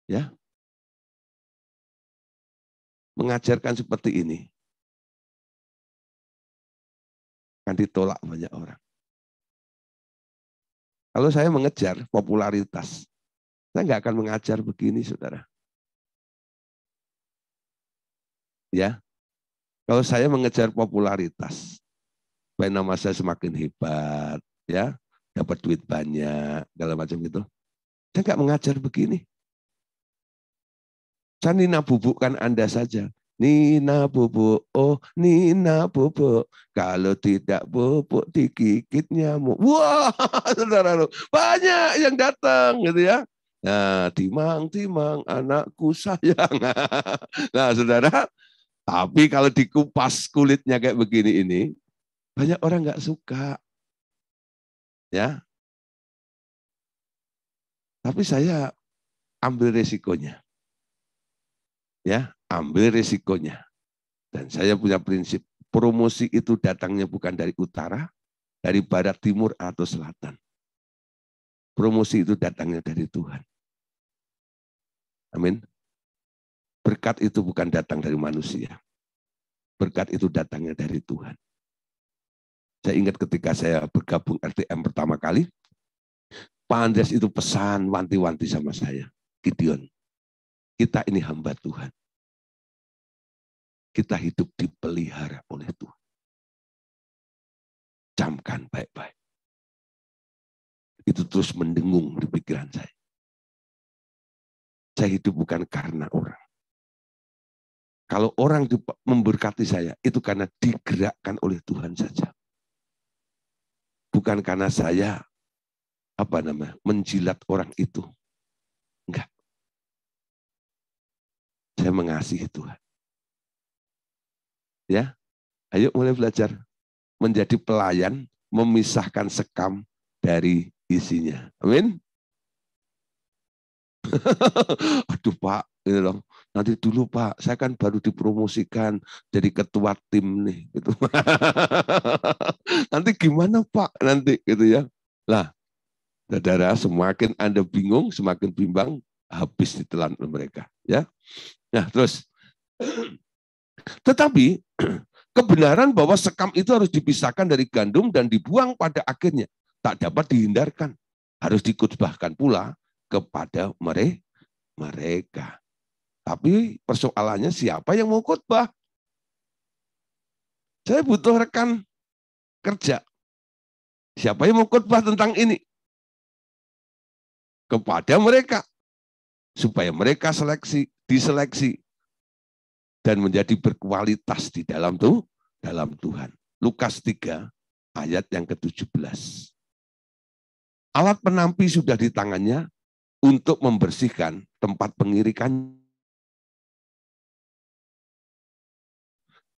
A: Ya. Mengajarkan seperti ini akan ditolak banyak orang. Kalau saya mengejar popularitas, saya nggak akan mengajar begini, saudara. Ya, kalau saya mengejar popularitas, supaya nama saya semakin hebat, ya, dapat duit banyak, segala macam gitu. Saya nggak mengajar begini. Saya Nina bubukkan Anda saja. Nina bubuk, oh Nina bubuk. Kalau tidak bubuk digigit nyamuk. Wah, saudara, banyak yang datang gitu ya. Nah, timang anakku sayang. Nah, saudara, tapi kalau dikupas kulitnya kayak begini ini, banyak orang nggak suka. Ya. Tapi saya ambil resikonya. Ya, ambil resikonya. Dan saya punya prinsip, promosi itu datangnya bukan dari utara, dari barat, timur, atau selatan. Promosi itu datangnya dari Tuhan. Amin. Berkat itu bukan datang dari manusia. Berkat itu datangnya dari Tuhan. Saya ingat ketika saya bergabung RTM pertama kali, Pak Andreas itu pesan wanti-wanti sama saya. Gideon, kita ini hamba Tuhan. Kita hidup dipelihara oleh Tuhan. Camkan baik-baik. Itu terus mendengung di pikiran saya. Saya hidup bukan karena orang. Kalau orang memberkati saya, itu karena digerakkan oleh Tuhan saja. Bukan karena saya menjilat orang itu. Enggak. Saya mengasihi Tuhan. Ya, ayo mulai belajar menjadi pelayan, memisahkan sekam dari isinya. Amin. Aduh Pak, gitu dong. Nanti dulu Pak, saya kan baru dipromosikan jadi ketua tim nih, gitu. Nanti gimana Pak? Nanti gitu ya. Lah, saudara, semakin Anda bingung, semakin bimbang, habis ditelan oleh mereka. Ya, nah terus, tetapi kebenaran bahwa sekam itu harus dipisahkan dari gandum dan dibuang pada akhirnya tak dapat dihindarkan, harus dikutbahkan pula kepada mereka. Tapi persoalannya siapa yang mau khotbah? Saya butuh rekan kerja. Siapa yang mau khotbah tentang ini? Kepada mereka. Supaya mereka diseleksi dan menjadi berkualitas di dalam Tuhan. Lukas 3 ayat yang ke-17. Alat penampi sudah di tangannya untuk membersihkan tempat pengirikan.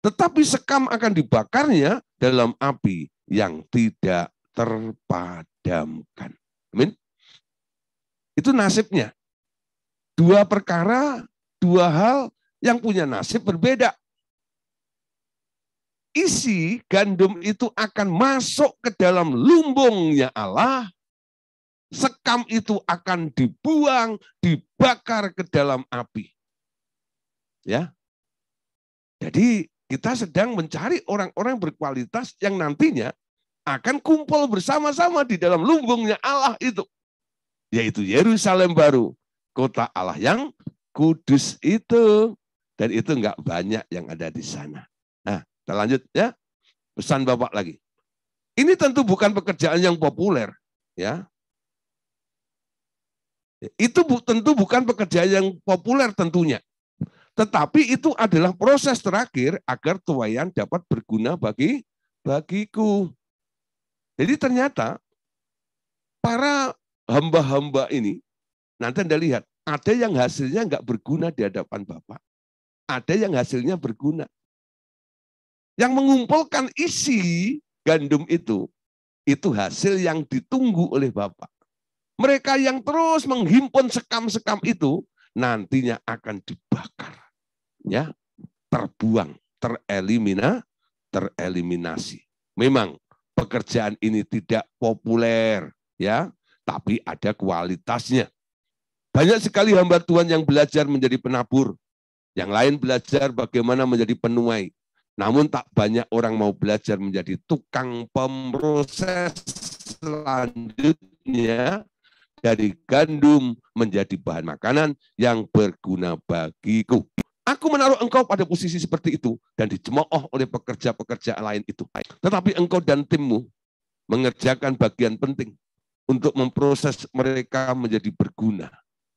A: Tetapi sekam akan dibakarnya dalam api yang tidak terpadamkan. Amin. Itu nasibnya. Dua perkara, dua hal yang punya nasib berbeda. Isi gandum itu akan masuk ke dalam lumbungnya Allah. Sekam itu akan dibuang, dibakar ke dalam api. Ya. Jadi kita sedang mencari orang-orang berkualitas yang nantinya akan kumpul bersama-sama di dalam lumbungnya Allah itu. Yaitu Yerusalem baru, kota Allah yang kudus itu. Dan itu enggak banyak yang ada di sana. Nah, kita lanjut ya. Pesan Bapak lagi. Ini tentu bukan pekerjaan yang populer. Ya. Itu tentu bukan pekerjaan yang populer tentunya. Tetapi itu adalah proses terakhir agar tuayan dapat berguna bagiku. Jadi ternyata para hamba-hamba ini, nanti Anda lihat, ada yang hasilnya nggak berguna di hadapan Bapak. Ada yang hasilnya berguna. Yang mengumpulkan isi gandum itu hasil yang ditunggu oleh Bapak. Mereka yang terus menghimpun sekam-sekam itu, nantinya akan dibakar. Ya, terbuang, tereliminasi. Memang pekerjaan ini tidak populer, ya, tapi ada kualitasnya. Banyak sekali hamba Tuhan yang belajar menjadi penabur, yang lain belajar bagaimana menjadi penuai. Namun tak banyak orang mau belajar menjadi tukang pemproses selanjutnya dari gandum menjadi bahan makanan yang berguna bagiku. Aku menaruh engkau pada posisi seperti itu dan dicemooh oleh pekerja-pekerja lain itu. Tetapi engkau dan timmu mengerjakan bagian penting untuk memproses mereka menjadi berguna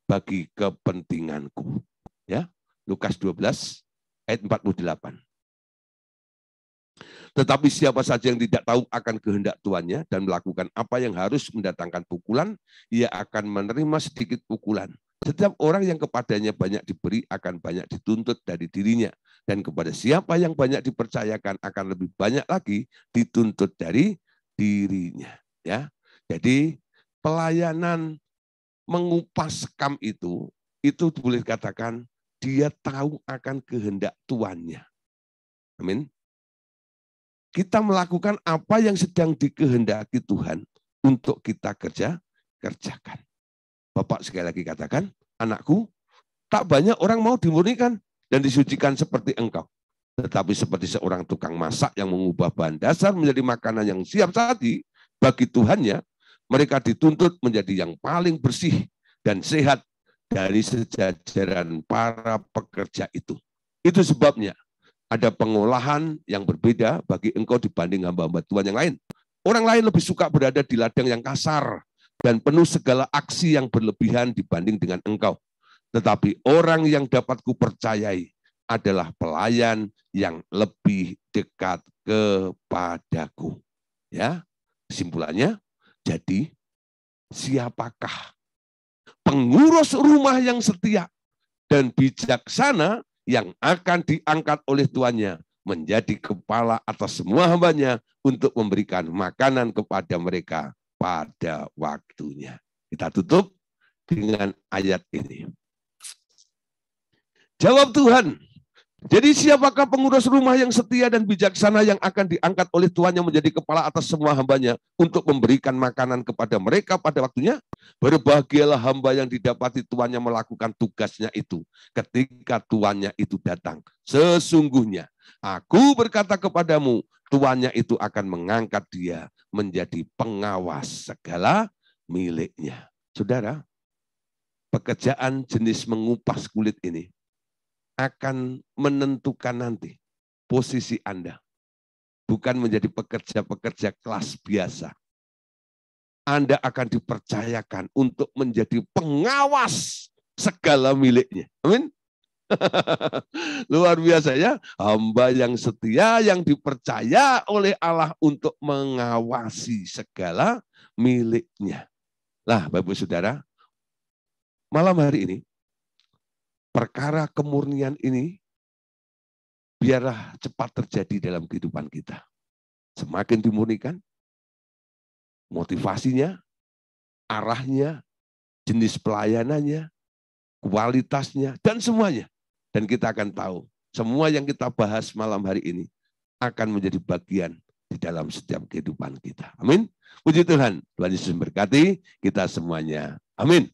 A: bagi kepentinganku. Ya, Lukas 12 ayat 48. Tetapi siapa saja yang tidak tahu akan kehendak tuannya dan melakukan apa yang harus mendatangkan pukulan, ia akan menerima sedikit pukulan. Setiap orang yang kepadanya banyak diberi akan banyak dituntut dari dirinya. Dan kepada siapa yang banyak dipercayakan akan lebih banyak lagi dituntut dari dirinya. Ya, jadi pelayanan mengupas sekam itu boleh katakan dia tahu akan kehendak tuannya. Amin. Kita melakukan apa yang sedang dikehendaki Tuhan untuk kita kerjakan. Bapak sekali lagi katakan, anakku, tak banyak orang mau dimurnikan dan disucikan seperti engkau. Tetapi seperti seorang tukang masak yang mengubah bahan dasar menjadi makanan yang siap saji bagi Tuhannya, mereka dituntut menjadi yang paling bersih dan sehat dari sejajaran para pekerja itu. Itu sebabnya ada pengolahan yang berbeda bagi engkau dibanding hamba-hamba Tuhan yang lain. Orang lain lebih suka berada di ladang yang kasar dan penuh segala aksi yang berlebihan dibanding dengan engkau. Tetapi orang yang dapat kupercayai adalah pelayan yang lebih dekat kepadaku. Ya, kesimpulannya, jadi siapakah pengurus rumah yang setia dan bijaksana yang akan diangkat oleh tuannya menjadi kepala atas semua hambanya untuk memberikan makanan kepada mereka pada waktunya. Kita tutup dengan ayat ini. Jawab Tuhan, Jadi siapakah pengurus rumah yang setia dan bijaksana yang akan diangkat oleh tuannya menjadi kepala atas semua hambanya untuk memberikan makanan kepada mereka pada waktunya? Berbahagialah hamba yang didapati tuannya melakukan tugasnya itu ketika tuannya itu datang. Sesungguhnya aku berkata kepadamu, tuannya itu akan mengangkat dia menjadi pengawas segala miliknya. Saudara, pekerjaan jenis mengupas kulit ini akan menentukan nanti posisi Anda. Bukan menjadi pekerja-pekerja kelas biasa. Anda akan dipercayakan untuk menjadi pengawas segala miliknya. Amin. Luar biasa ya. Hamba yang setia yang dipercaya oleh Allah untuk mengawasi segala miliknya. Lah, Bapak Saudara, malam hari ini perkara kemurnian ini biarlah cepat terjadi dalam kehidupan kita. Semakin dimurnikan, motivasinya, arahnya, jenis pelayanannya, kualitasnya, dan semuanya. Dan kita akan tahu, semua yang kita bahas malam hari ini akan menjadi bagian di dalam setiap kehidupan kita. Amin. Puji Tuhan. Tuhan Yesus memberkati kita semuanya. Amin.